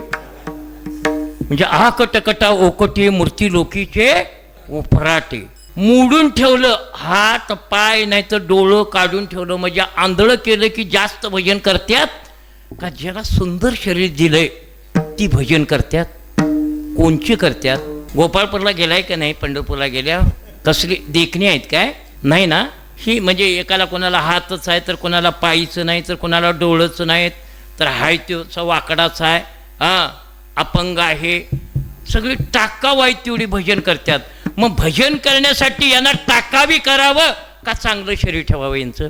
म्हणजे कटकटा ओकटी मूर्ती लोकीचे उफराटे मोडून ठेवलं, हात पाय नाही तर डोळं काढून ठेवलं, म्हणजे आंधळं केलं की जास्त भजन करतात का? ज्याला सुंदर शरीर दिलंय ती भजन करतात. कोणची करतात? गोपाळपूरला गेलाय का नाही? पंढरपूरला गेल्या कसली देखणी आहेत काय? नाही ना. ही म्हणजे एकाला कोणाला हातच आहे तर कोणाला पायीचं नाही तर कोणाला डोळंच नाहीत तर हाय तोचा वाकडाच आहे, हां अपंग आहे, सगळी टाकावाय तेवढी भजन करतात. मग भजन करण्यासाठी यांना टाकावी करावं का चांगलं शरीर ठेवावं? यांचं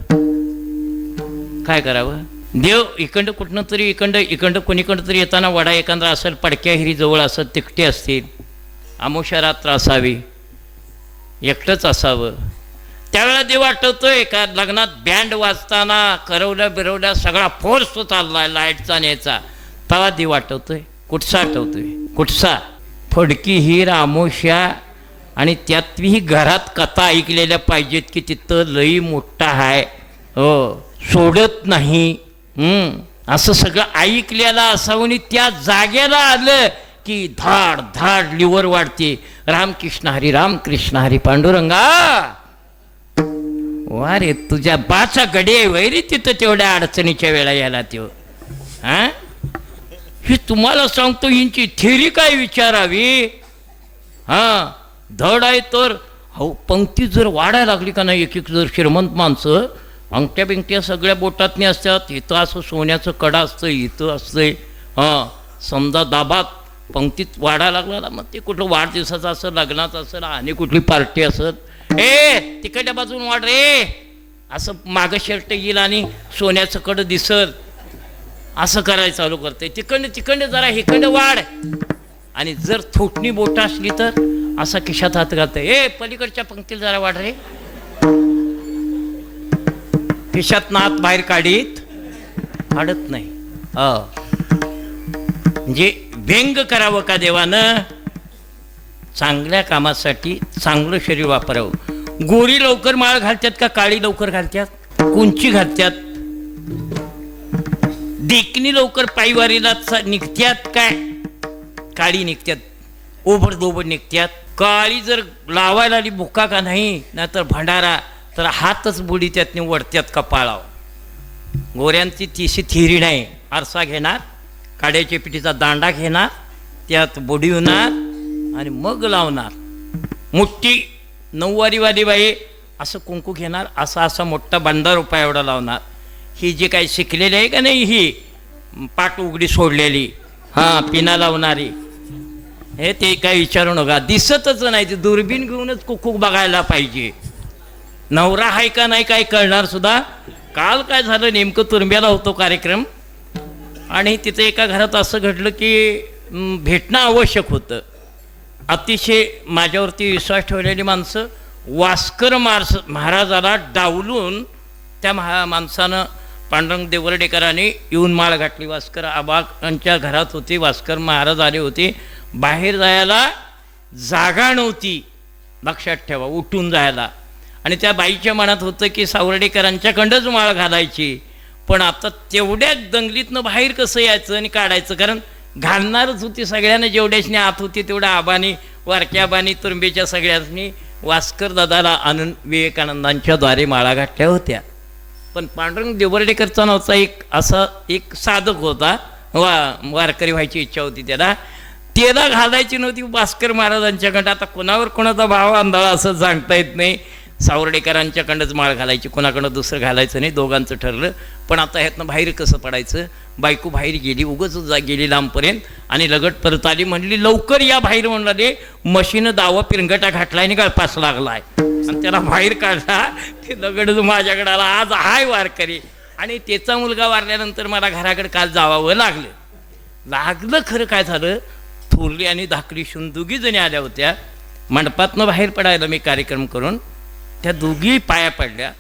काय करावं? देव इकडं कुठनं तरी इकडं कोणीकडं तरी येताना वडा एखादा असेल, पडक्या हिरी जवळ असत, तिकटे असतील, अमावस्या रात्र असावी, एकटंच असावं. त्यावेळेला देव आठवतोय का लग्नात बँड वाजताना करवल्या बिरवल्या सगळा फोर्स चाललाय लाईटचा न्यायचा, तवा देव आठवतोय? कुठचा आठवतोय? कुठचा? फडकी हीर अमावस्या, आणि त्यातही घरात कथा ऐकलेल्या पाहिजेत की तिथं लई मोठा आहे, हो सोडत नाही, असं सगळं ऐकलेलं असावं. आणि त्या जागेला आलं की धाड धाड लिव्हर वाढते. रामकृष्ण हरी रामकृष्ण हरी पांडुरंगा वा रे, तुझ्या बाचा गडी आहे वैरी तिथं तेवढ्या अडचणीच्या वेळा यायला त्यो. हा, ही तुम्हाला सांगतो हिंची थेरी काय विचारावी. हा, धड आहे तर हो, पंक्ती जर वाढायला लागली का नाही, एक एक जर श्रीमंत माणसं अंगठ्या बिंगट्या सगळ्या बोटातनी असतात, इथं असं सोन्याचं कडा असतं, इथं असतंय. हां, समजा दाबात पंक्तीत वाढायला लागला, मग ते कुठलं वाढदिवसाचं असेल, लग्नाचं असेल, आणि कुठली पार्टी असेल, तिकडच्या बाजून वाढ रे, असं मागं शर्ट येईल आणि सोन्याचं कडं दिसत, असं करायला चालू करते. तिकडं जरा इकडं वाढ, आणि जर थोटणी बोटं असली तर असा खिशात हात घालते, पलीकडच्या पंक्तीला जरा वाढ रे, खिशात हात बाहेर काढीत काढत नाही. म्हणजे व्यंग करावं का देवानं, चांगल्या कामासाठी चांगलं शरीर वापरावं. गोरी लवकर माळ घालतात का काळी लवकर घालतात, कोणची घालतात, देखणी लवकर पायवारीला निघत्यात काय काळी निघत्यात, ओबडधोबड निघत्यात. काळी जर लावायला आली बुक्का का नाही, नाहीतर भंडारा, तर हातच बुडी त्यातनी वडत्यात कपाळावर. गोऱ्यांची तिशी थिरी नाही, आरसा घेणार, काड्याच्या पिठीचा दांडा घेणार, त्यात बुडी होणार आणि मग लावणार. मोठी नऊवारीवाली बाई असं कुंकू घेणार, असा मोठा बंदा रुपया एवढा लावणार. ही जी काही शिकलेली आहे का नाही, ही पाठ उघडी सोडलेली, हां, पिना लावणारी, हे ते काय विचारू नका, दिसतच नाही. ते दुर्बीण घेऊनच कुकूक बघायला पाहिजे. नवरा आहे का नाही काय कळणार सुद्धा. काल काय झालं, नेमकं तुरंब्याला होतो कार्यक्रम, आणि तिथे एका घरात असं घडलं की भेटणं आवश्यक होतं. अतिशय माझ्यावरती विश्वास ठेवलेली माणसं वास्कर महाराजाला डावलून त्या माणसानं पांडुरंग देवर्डेकरांनी येऊन माळ घातली. वास्कर आबांच्या घरात होते, वास्कर महाराज आले होते, बाहेर जायला जागा नव्हती, लक्षात ठेवा, उठून जायला. आणि त्या बाईच्या मनात होतं की सावर्डेकरांच्याकडंच माळ घालायची, पण आता तेवढ्याच दंगलीतनं बाहेर कसं यायचं आणि काढायचं, कारण घालणारच होती सगळ्यांना, जेवढ्याशनी आत होती तेवढ्या आबानी, वारक्या आबानी, तुरंबेच्या सगळ्यांनी वास्कर दादाला आणून विवेकानंदांच्या द्वारे माळा घातल्या होत्या. पण पांडुरंग देवर्डेकरचा नावचा एक साधक होता, वारकरी व्हायची इच्छा होती त्याला घालायची नव्हती भास्कर महाराजांच्याकडं. आता कोणावर कोणाचा भाव आंधळा असं सांगता येत नाही. सावर्डेकरांच्याकडंच माळ घालायची, कोणाकडं दुसरं घालायचं नाही, दोघांचं ठरलं. पण आता ह्यातनं बाहेर कसं पडायचं, बायको बाहेर गेली, उगच गेली लांबपर्यंत, आणि लगट परत आली, म्हणली लवकर या बाहेर. म्हणले मशीनं दावा पिरंगटा घातलाय आणि गळपास लागलाय, आणि त्याला बाहेर काढला. ते लगड माझ्याकडे आला, आज हाय वारकरी, आणि त्याचा मुलगा वारल्यानंतर मला घराकडे काल जावावं लागलं. खरं काय झालं, थोरली आणि धाकली शून दोघी जणी आल्या होत्या. मंडपातनं बाहेर पडायला मी कार्यक्रम करून, त्या दोघी पाया पडल्या,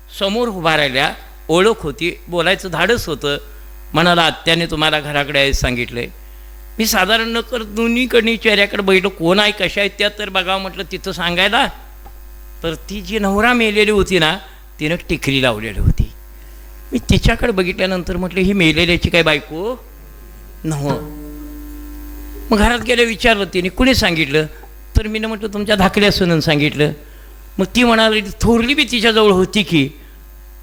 समोर उभा राहिल्या, ओळख होती, बोलायचं धाडस होतं. म्हणाला आत्याने तुम्हाला घराकडे यायला सांगितलंय. मी साधारण न कर दोन्हीकडनी चेहऱ्याकडे बैठलो, कोण आहे कशा आहेत त्या, तर बघावं म्हटलं तिथं सांगायला. तर ती जी नवरा मेलेली होती ना, तिनं टिकरी लावलेली होती. मी तिच्याकडे बघितल्यानंतर म्हटलं ही मेलेल्याची काय बायको नव्ह. मग घरात गेलं, विचारलं तिने कुणी सांगितलं, तर मी म्हटलं तुमच्या धाकल्या सुनून सांगितलं. मग ती म्हणाली थोरली बी तिच्याजवळ होती की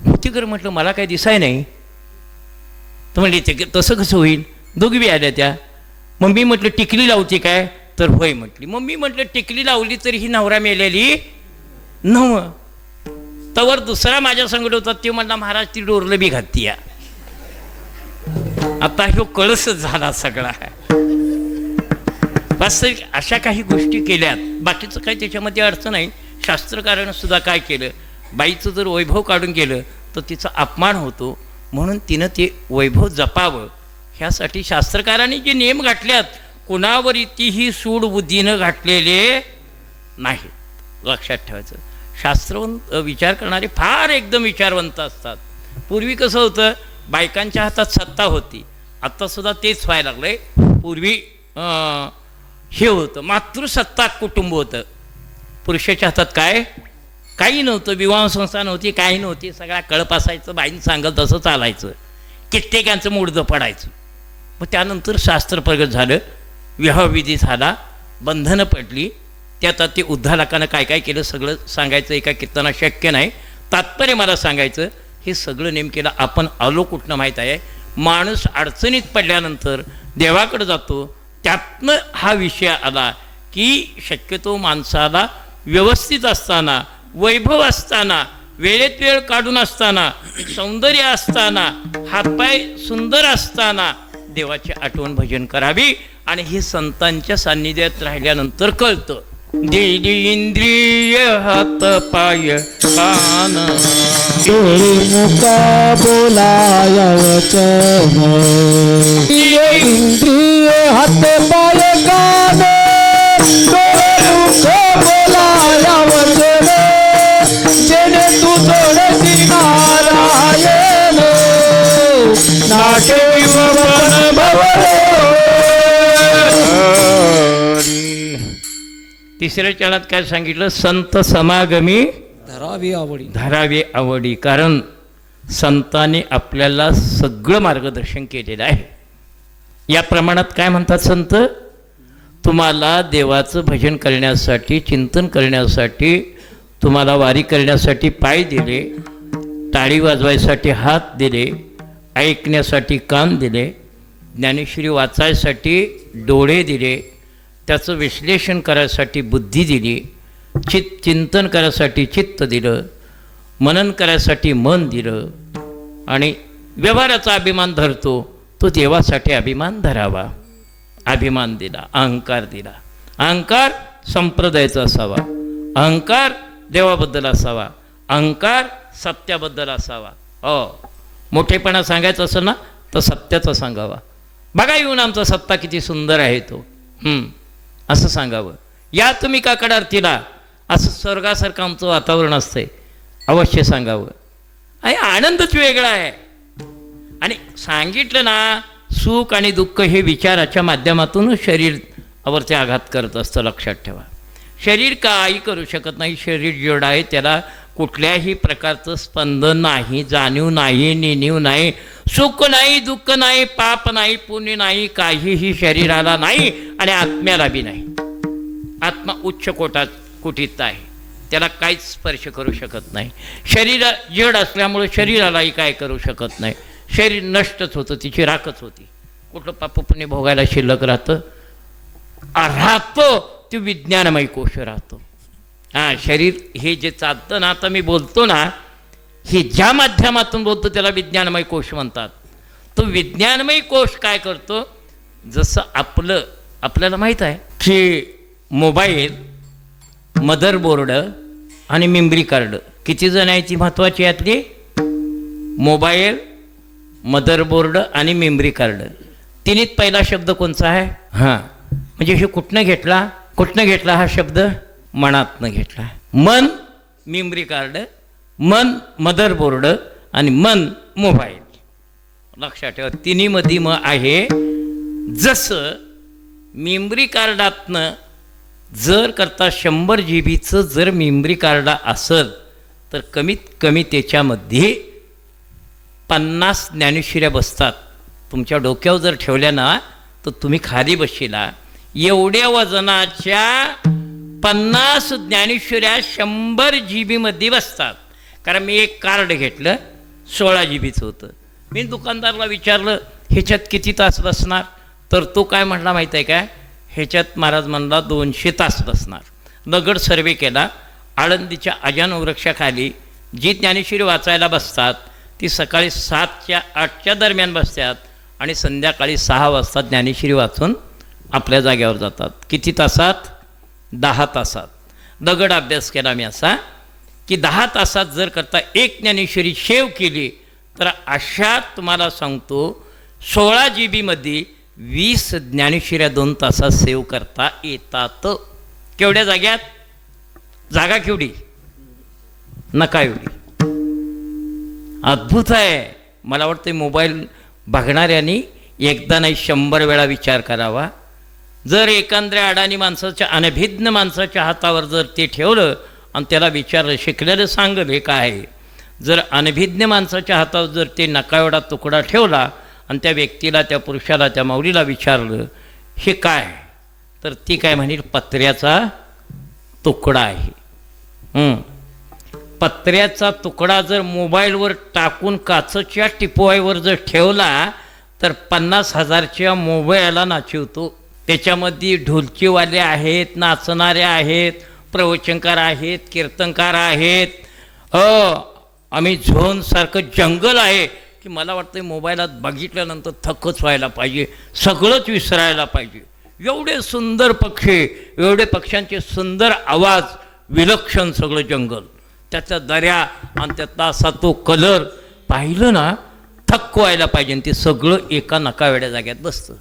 होती कर. म्हटलं मला काय दिसाय नाही. तर म्हणली ते तसं कसं होईल, दोघी बी आल्या त्या. मग मी म्हटलं टिकली लावते काय, तर होय म्हटली. मग मी म्हटलं टिकली लावली तरी ही नवरा मेलेली नव्ह. तवर दुसरा माझ्या संगत होता, ते म्हणला महाराज ती डोरलं बी घातती या. आता ह्यो कळसच झाला सगळा. बस अशा काही गोष्टी केल्यात, बाकीचं काही त्याच्यामध्ये अडचण नाही. शास्त्रकारानं सुद्धा काय केलं, बाईचं जर वैभव काढून गेलं तर तिचा अपमान होतो, म्हणून तिनं ते वैभव जपावं ह्यासाठी शास्त्रकारांनी जे नियम घातल्यात, कुणावर इतीही सूड बुद्धीनं घातलेले नाही. लक्षात ठेवायचं. शास्त्रवंत विचार करणारे फार एकदम विचारवंत असतात. पूर्वी कसं होतं, बायकांच्या हातात सत्ता होती, आत्तासुद्धा तेच व्हायला लागलं आहे. पूर्वी हे होतं, मातृसत्ताक कुटुंब होतं. पुरुषाच्या हातात काय काही नव्हतं, विवाह संस्था नव्हती, काही नव्हती. सगळा कळप असायचं, बाईन सांगल तसं चालायचं, कित्येकांचं मुडदं पडायचं. मग त्यानंतर शास्त्र प्रगत झालं, विवाहविधी झाला, बंधनं पडली. त्यात ते उद्धारकानं काय काय केलं सगळं सांगायचं एका कीर्तनात शक्य नाही. तात्पर्य मला सांगायचं, हे सगळं नेमकेला आपण आलो कुठनं माहीत आहे. माणूस अडचणीत पडल्यानंतर देवाकडे जातो. त्यातनं हा विषय आला की शक्यतो माणसाला व्यवस्थित असताना, वैभव असताना, वेळेत वेळ काढून असताना, सौंदर्य असताना, हातपाय सुंदर असताना देवाची आठवण भजन करावी. आणि हे संतांच्या सान्निध्यात राहिल्यानंतर कळतं. दिली इंद्रिय हात पाय कान, डोळे मुका बोलाया वचन, इंद्रिय हात पाय कान, डोळे मुख बोलाया वचन, जेणे तू जोडसी नारायण, नाटे विवन भवरे. तिसऱ्या चरणात काय सांगितलं? संत समागमी धरावी आवडी. धरावे आवडी. कारण संतांनी आपल्याला सगळं मार्गदर्शन केलेलं आहे. या प्रमाणात काय म्हणतात संत? तुम्हाला देवाचं भजन करण्यासाठी, चिंतन करण्यासाठी, तुम्हाला वारी करण्यासाठी पाय दिले, टाळी वाजवायसाठी हात दिले, ऐकण्यासाठी कान दिले, ज्ञानेश्वरी वाचायसाठी डोळे दिले, त्याचं विश्लेषण करायसाठी बुद्धी दिली, चिंतन करायसाठी चित्त दिलं, मनन करायसाठी मन दिलं, आणि व्यवहाराचा अभिमान धरतो तो देवासाठी अभिमान धरावा. अभिमान दिला, अहंकार दिला. अहंकार संप्रदायाचा असावा, अहंकार देवाबद्दल असावा, अहंकार सत्याबद्दल असावा. मोठेपणा सांगायचं असेल ना तर सत्याचा सांगावा. बघा येऊन आमचा सत्ता किती सुंदर आहे तो, असं सांगावं. या तुम्ही काकड आरतीला, असं स्वर्गासारखं आमचं वातावरण असतंय, अवश्य सांगावं. आणि आनंदच वेगळा आहे. आणि सांगितलं ना, सुख आणि दुःख हे विचाराच्या माध्यमातून शरीरावरती आघात करत असतं. लक्षात ठेवा. शरीर काही करू शकत नाही. शरीर जड आहे, त्याला कुठल्याही प्रकारचं स्पंदन नाही, जाणीव नाही, नेणीव नाही, सुख नाही, दुःख नाही, पाप नाही, पुण्य नाही, काहीही शरीराला नाही आणि आत्म्याला बी नाही. आत्मा उच्च कुटीत आहे, त्याला काहीच स्पर्श करू शकत नाही. शरीर जड असल्यामुळे शरीरालाही काय करू शकत नाही. शरीर नष्टच होतं, तिची राखच होती. कुठलं पाप पुण्य भोगायला शिल्लक राहतं? राहतो ते विज्ञानमय कोश राहतो. शरीर हे जे चालतं ना, आता मी बोलतो ना, हे ज्या माध्यमातून बोलतो त्याला विज्ञानमय कोश म्हणतात. तो विज्ञानमय कोश काय करतो? जसं आपल्याला माहीत आहे की मोबाईल, मदरबोर्ड आणि मेमरी कार्ड, किती जण आहे ती महत्त्वाची यातली? मोबाईल, मदरबोर्ड आणि मेमरी कार्ड. तिन्हीत पहिला शब्द कोणचा आहे? म्हणजे हे कुठनं घेतला हा शब्द? मनातनं घेतला. मन मेमरी कार्ड, मन मदरबोर्ड आणि मन मोबाईल. लक्षात ठेवा, तिन्हीमध्ये म आहे. जसं मेमरी कार्डातनं जर करता 100 GB जर मेमरी कार्ड असेल तर कमीत कमी त्याच्यामध्ये 50 ज्ञानेश्वऱ्या बसतात. तुमच्या डोक्यावर जर ठेवल्या ना तर तुम्ही खाली बसशीला. एवढ्या वजनाच्या 50 ज्ञानेश्वऱ्या 100 GB मध्ये बसतात. कारण मी एक कार्ड घेतलं, 16 GB होतं. मी दुकानदारला विचारलं ह्याच्यात किती तास बसणार, तर तो काय म्हटला माहीत आहे काय? ह्याच्यात महाराज म्हणला 200 तास बसणार. लगड सर्वे केला. आळंदीच्या अजान वृक्षाखाली जी ज्ञानेश्वरी वाचायला बसतात ती सकाळी 7 ते 8 दरम्यान बसतात आणि संध्याकाळी 6 वाजता ज्ञानेश्वरी वाचून आपल्या जाग्यावर जातात. किती तासात? 10 तासात. दगड अभ्यास केला मी असा की 10 तासात जर करता एक ज्ञानेश्वरी सेव्ह केली तर अशा तुम्हाला सांगतो 16 GB मध्ये 20 ज्ञानेश्वऱ्या 2 तासात सेव्ह करता येतात. केवढ्या जाग्यात? जागा केवढी? नका एवढी. अद्भुत आहे. मला वाटतं मोबाईल बघणाऱ्यांनी एकदा नाही 100 वेळा विचार करावा. जर एखाद्या अडाणी माणसाच्या, अनभिज्ञ माणसाच्या हातावर जर ते ठेवलं आणि त्याला विचारलं, शिकलेलं सांगलं हे काय आहे, जर अनभिज्ञ माणसाच्या हातावर जर ते नका एवढा तुकडा ठेवला आणि त्या व्यक्तीला, त्या पुरुषाला, त्या माऊलीला विचारलं हे काय, तर ती काय म्हणेल, पत्र्याचा तुकडा आहे. पत्र्याचा तुकडा जर मोबाईलवर टाकून काचच्या टिपवाईवर जर ठेवला तर 50,000च्या मोबाईलला नाचवतो. त्याच्यामध्ये ढोलकीवाले आहेत, नाचणारे आहेत, प्रवचनकार आहेत, कीर्तनकार आहेत. आम्ही झोनसारखं जंगल आहे की मला वाटतं मोबाईलात बघितल्यानंतर थकच व्हायला पाहिजे, सगळंच विसरायला पाहिजे. एवढे सुंदर पक्षी, एवढे पक्ष्यांचे सुंदर आवाज, विलक्षण सगळं जंगल, त्याच्या दऱ्या आणि त्यातला असा तो कलर पाहिलं ना थक्क व्हायला पाहिजे. आणि ते सगळं एका नकावेड्या जाग्यात बसतं.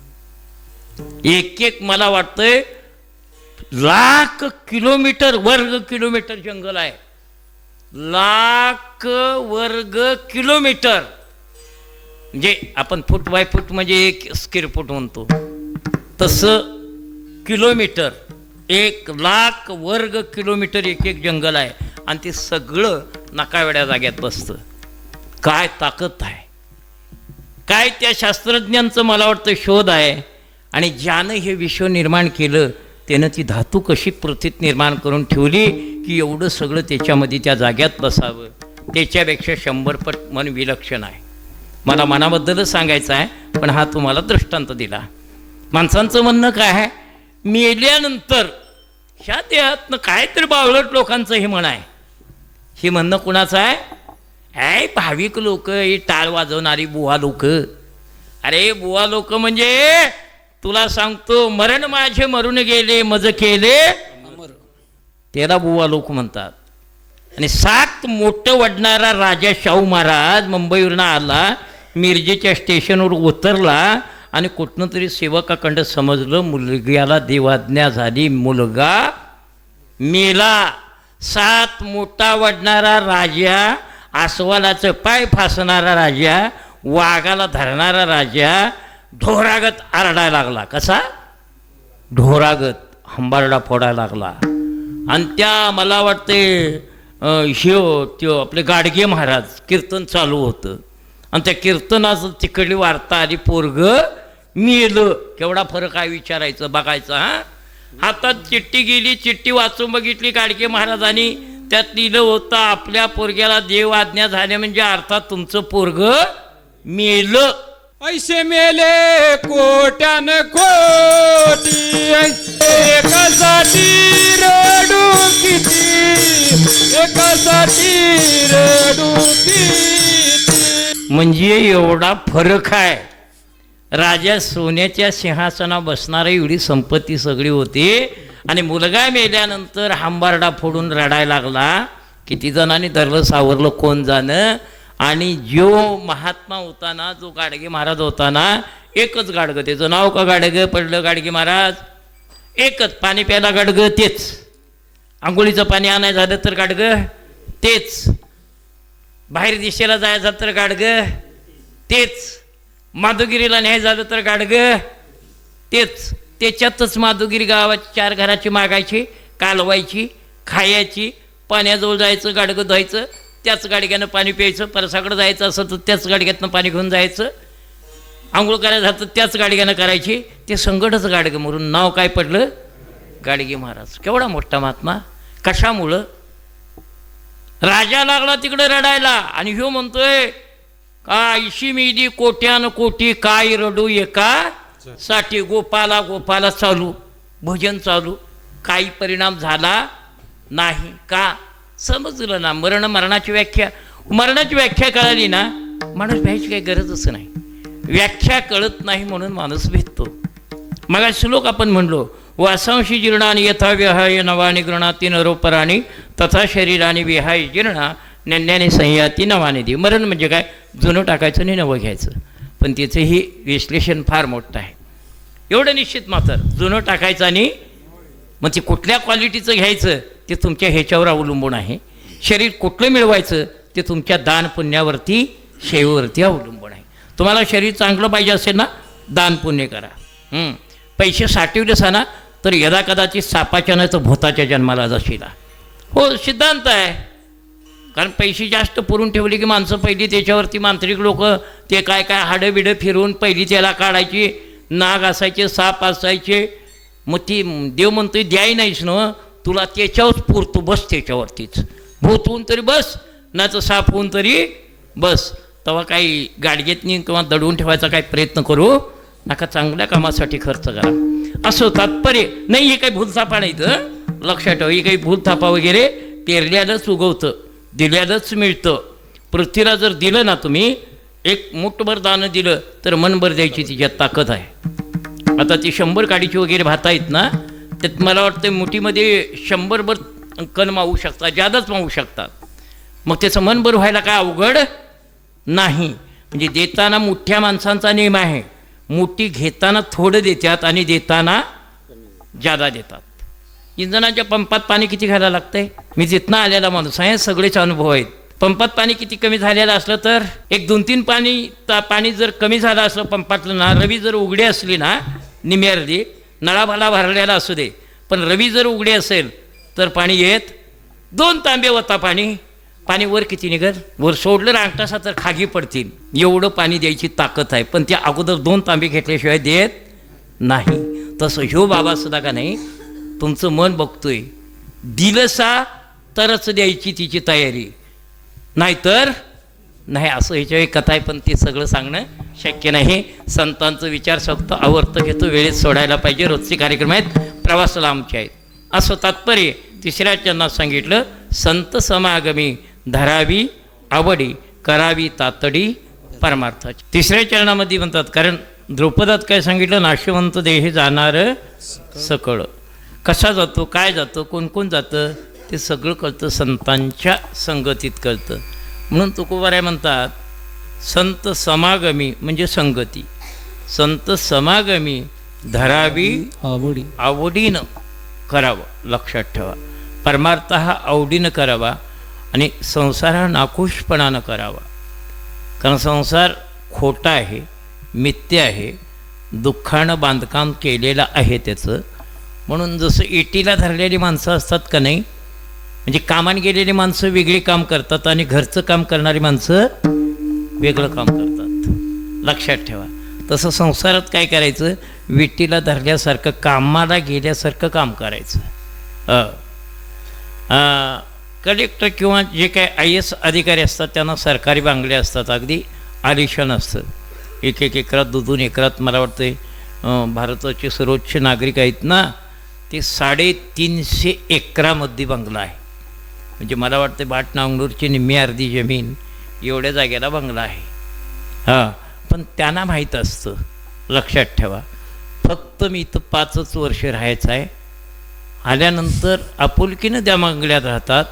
एक एक मला वाटतंय लाख किलोमीटर, वर्ग किलोमीटर जंगल आहे. लाख वर्ग किलोमीटर म्हणजे आपण फूट बाय फूट म्हणजे 1 स्क्वेअर फूट म्हणतो, तसं किलोमीटर 1,00,000 वर्ग किलोमीटर एक एक जंगल आहे. आणि ते सगळं नकावेड्या जाग्यात बसतं. काय ताकद आहे, काय त्या शास्त्रज्ञांचं मला वाटतं शोध आहे. आणि ज्यानं हे विश्व निर्माण केलं त्यानं ती धातू कशी पृथ्वीत निर्माण करून ठेवली की एवढं सगळं त्याच्यामध्ये त्या जाग्यात बसावं. त्याच्यापेक्षा 100 पट मन विलक्षण आहे. मला मनाबद्दलच सांगायचं आहे, पण हा तुम्हाला दृष्टांत दिला. माणसांचं म्हणणं काय आहे, मेल्यानंतर ह्या देहातनं काहीतरी बावळट लोकांचं हे म्हण आहे. हे म्हणणं कुणाचं आहे? ऐ भाविक लोक, ही टाळ वाजवणारी बुवा लोक. अरे बुवा लोक म्हणजे तुला सांगतो, मरण माझे मरून गेले मज केले त्याला बुवा लोक म्हणतात. आणि 7 मोठं वडणारा राजा शाहू महाराज मुंबईवरून आला, मिरजेच्या स्टेशनवर उतरला आणि कुठनं तरी सेवकाकडं समजलं मुलग्याला देवाज्ञा झाली, मुलगा मेला. 7 मोठा वडणारा राजा, आसवालाचं पाय फासणारा राजा, वाघाला धरणारा राजा ढोरागत आरडायला लागला. कसा? ढोरागत हंबारडा फोडायला लागला. आणि त्या मला वाटते त्यो आपले गाडगे महाराज कीर्तन चालू होतं आणि त्या कीर्तनाचं तिकडली वार्ता आली, पोरग मेलं. केवढा फरक आहे विचारायचं, बघायचं. हातात चिठ्ठी गेली, चिठ्ठी वाचून बघितली गाडगे महाराजांनी, त्यात लिहिलं होतं आपल्या पोरग्याला देव आज्ञा झाल्या म्हणजे अर्थात तुमचं पोरग मेलं. ऐसे मेले कोट्यान कोटी, एकासाठी रडू किती, एकासाठी रडू किती. म्हणजे एवढा फरक आहे. राजा सोन्याच्या सिंहासनावर बसणारी एवढी संपत्ती सगळी होती आणि मुलगा मेल्यानंतर हंबारडा फोडून रडायला लागला. किती जणांनी धरलं सावरलं कोण जाणं. आणि जो महात्मा होता ना, जो गाडगे महाराज होता ना, एकच गाडगं, त्याचं नाव का गाडगं पडलं गाडगे महाराज, एकच. पाणी प्यायला गाडगं तेच, आंघोळीचं पाणी आणाय झालं तर गाडगं तेच, बाहेर दिशेला जायचं तर गाडगं तेच, माधुगिरीला न्याय झालं तर गाडगं तेच. त्याच्यातच माधुगिरी गावाची 4 घराची मागायची, कालवायची, खायची, पाण्याजवळ जायचं, गाडगं धुवायचं, त्याच गाडग्यानं पाणी प्यायचं, परसाकडं जायचं असं तर त्याच गाडग्यातनं पाणी घेऊन जायचं, आंघोळ करायचं तर त्याच गाडग्यानं करायची. ते संगडच गाडगं म्हणून नाव काय पडलं गाडगे महाराज. केवढा मोठा महात्मा. कशामुळं? राजा लागला तिकडे रडायला आणि ह्यो म्हणतोय कायशी मेली कोट्यान कोटी, काय रडू एका साठी. गोपाला गोपाला चालू, भजन चालू, काही परिणाम झाला नाही. का? समजलं ना. मरणाची व्याख्या कळाली ना, माणूस भ्यायची काही गरजच नाही. व्याख्या कळत नाही म्हणून माणूस भेटतो. मग श्लोक आपण म्हणलो, वासांशी जीर्णानी यथा विहाय नवानी गृणाती नरोपराणी तथा शरीराने विहाय जीर्णा नन्याने संयाती नवाने दे. मरण म्हणजे काय? जुनं टाकायचं आणि नवं घ्यायचं. पण त्याचंही विश्लेषण फार मोठं आहे. एवढं निश्चित मात्र जुनं टाकायचं आणि मग ते कुठल्या क्वालिटीचं घ्यायचं ते तुमच्या ह्याच्यावर अवलंबून आहे. शरीर कुठलं मिळवायचं ते तुमच्या दान पुण्यावरती, सेवेवरती अवलंबून आहे. तुम्हाला शरीर चांगलं पाहिजे असेल ना, दान पुण्य करा. पैसे साठवलेच ना तर यदा कदाचित सापाच्या नाही तर भूताच्या जन्माला जाशीला. हो, सिद्धांत आहे. कारण पैसे जास्त पुरून ठेवले की माणसं पहिली त्याच्यावरती मांत्रिक लोक ते काय काय हाडं बिडं फिरवून पहिली त्याला काढायची, नाग असायचे, साप असायचे. मग ती देव म्हणतोय द्याय नाहीस ना तुला, त्याच्यावरच पुरतो, बस त्याच्यावरतीच. भूत होऊन तरी बस, ना तर साप होऊन तरी बस. तेव्हा काही गाडगेतनी किंवा दडवून ठेवायचा काही प्रयत्न करू नका, चांगल्या कामासाठी खर्च करा असं तात्पर्य नाही. हे काही भूलथापा नाही तर लक्षात ठेवा, हे काही भूलथापा वगैरे पेरल्यालाच उगवतं, दिल्यालाच मिळतं. पृथ्वीला जर दिलं ना तुम्ही, एक मुठभर दाणं दिलं तर मनभर द्यायची तिच्यात ताकद आहे. आता ती 100 काडीची वगैरे भात आहेत ना, त्यात मला वाटतं मुठीमध्ये 100 कण मावू शकतात, जादाच मावू शकतात. मग त्याचं मनभर व्हायला काय अवघड नाही. म्हणजे देताना मोठ्या माणसांचा नियम आहे, मोठी घेताना थोडं देतात आणि देताना जादा देतात. इंधनाच्या पंपात पाणी किती घालायला लागतंय? मी तिथनं आलेला माणूस आहे, सगळेच अनुभव आहेत. पंपात पाणी किती कमी झालेलं असलं तर एक 2-3 पाणी जर कमी झालं असलं पंपातलं ना, रवी जर उघडी असली ना, निम्यार्धी नळाभाला भरलेला असू दे, पण रवी जर उघडी असेल तर पाणी येत 2 तांबे होता पाणी वर किती निघल? वर सोडलं रांगटासा तर खागी पडतील, एवढं पाणी द्यायची ताकद आहे. पण त्या अगोदर 2 तांबे घेतल्याशिवाय देत नाही. तसं ह्यो बाबा सुद्धा का नाही, तुमचं मन बघतोय, दिलंसा तरच द्यायची तिची तयारी, नाहीतर नाही. असं ह्याच्या एक कथा आहे, पण ते सगळं सांगणं शक्य नाही. संतांचं विचार फक्त आवर्त घेतो, वेळेत सोडायला पाहिजे. रोजचे कार्यक्रम आहेत, प्रवासाला आमचे आहेत असं तात्पर्य. तिसऱ्या चरणात सांगितलं, संत समागमी धरावी आवडी, करावी तातडी परमार्थाची. तिसऱ्या चरणामध्ये म्हणतात, कारण द्रौपदात काय सांगितलं, नाशवंत देही जाणार सकळ. कसा जातो, काय जातो, कोण कोण जातं ते सगळं कळतं, संतांच्या संगतीत कळतं. म्हणून तुकोबाराय म्हणतात, संत समागमी म्हणजे संगती, संत समागमी धरावी आवडीनं करावं. लक्षात ठेवा, परमार्थ हा आवडीनं करावा आणि संसार हा नाखुशपणानं करावा. कारण संसार खोटा आहे, मिथ्य आहे, दुःखानं बांधकाम केलेलं आहे त्याचं. म्हणून जसं इटीला धरलेली माणसं असतात का नाही, म्हणजे कामाने गेलेली माणसं वेगळी काम करतात आणि घरचं काम करणारी माणसं वेगळं काम करतात. लक्षात ठेवा, तसं संसारात काय करायचं, विटीला धरल्यासारखं, कामाला गेल्यासारखं काम करायचं. कलेक्टर किंवा जे काय IAS अधिकारी असतात त्यांना सरकारी बांगले असतात, अगदी आलिशान असतं. 1-1 एकरात 2-2 एकरात मला वाटतं भारताचे सर्वोच्च नागरिक आहेत ना, ते 350 एकरामध्ये बंगला आहे. म्हणजे मला वाटतं बाटनांगूरची निम्मी अर्धी जमीन एवढ्या जागेला बंगला आहे. पण त्यांना माहीत असतं, लक्षात ठेवा, फक्त मी इथं 5च वर्ष राहायचं आहे. आल्यानंतर आपुलकीनं त्या बंगल्यात राहतात,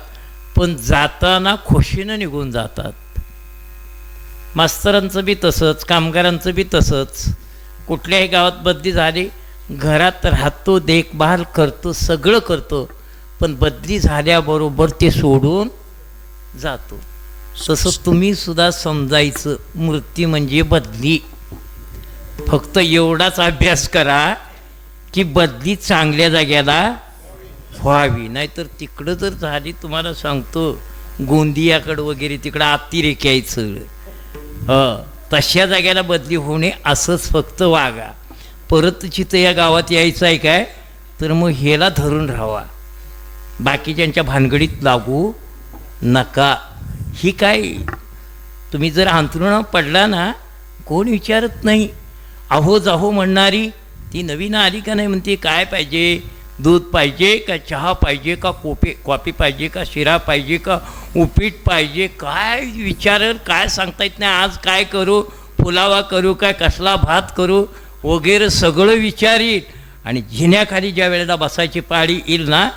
पण जाताना खुशीनं निघून जातात. मास्तरांचं बी तसंच, कामगारांचं बी तसंच. कुठल्याही गावात बदली झाली, घरात राहतो, देखभाल करतो, सगळं करतो, पण बदली झाल्याबरोबर ते सोडून जातो. तसं तुम्ही सुद्धा समजायचं, मूर्ती म्हणजे बदली. फक्त एवढाच अभ्यास करा की बदली चांगल्या जाग्याला व्हावी, नाहीतर तिकडं जर झाली, तुम्हाला सांगतो गोंदियाकडं वगैरे तिकडं अतिरेक यायचं, तशा जाग्याला बदली होणे. असंच फक्त वागा. परत चितं या गावात यायचं आहे काय, तर मग ह्याला धरून राहावा, बाकीच्यांच्या भानगडीत लागू नका. ही काय, तुम्ही जर अंथरुणावर पडला ना, कोण विचारत नाही. अहो जाहो म्हणणारी ती नवीन आली का नाही, म्हणते काय पाहिजे, दूध पाहिजे का, चहा पाहिजे का, कॉफी पाहिजे का, शिरा पाहिजे का, उपीट पाहिजे, काय विचारेल, काय सांगता येत नाही. आज काय करू, पुलावा करू काय, कसला भात करू वगैरे सगळं विचारील. आणि जिन्याखाली ज्या वेळेला बसायची पाळी येईल ना,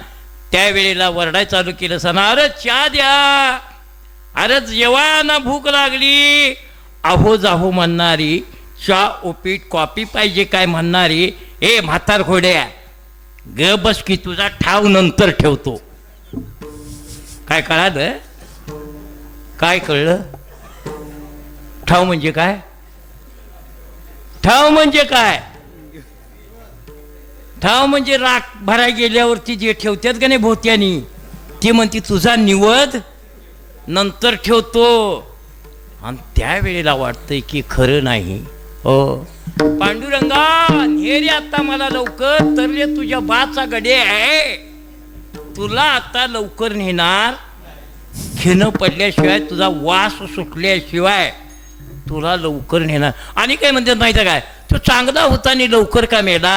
त्यावेळेला वरडाय चालू केलं सना, अरे चहा द्या, अरे जेवाना भूक लागली. अहो जाहो म्हणणारी, चहा उपीट कॉफी पाहिजे काय म्हणणारी, ए म्हातार घोड्या ग बस की, तुझा ठाव नंतर ठेवतो. काय कळालं, काय कळलं? ठाव म्हणजे काय, ठाव म्हणजे काय, ठाव म्हणजे राख भराय गेल्यावरती जे ठेवतात का नाही भोत्यानी, ती म्हणती तुझा निवद नंतर ठेवतो. आणि त्यावेळेला वाटतंय की खरं नाही. हो पांडुरंगा, हे रे आता मला लवकर, तर रे तुझ्या बाचा गडे आहे, तुला आता लवकर नेणार शिणं पडल्याशिवाय तुझा वास सुटल्याशिवाय तुला लवकर नेणार. आणि काय म्हणतात माहिती आहे काय, तो चांगला होता आणि लवकर का मेला,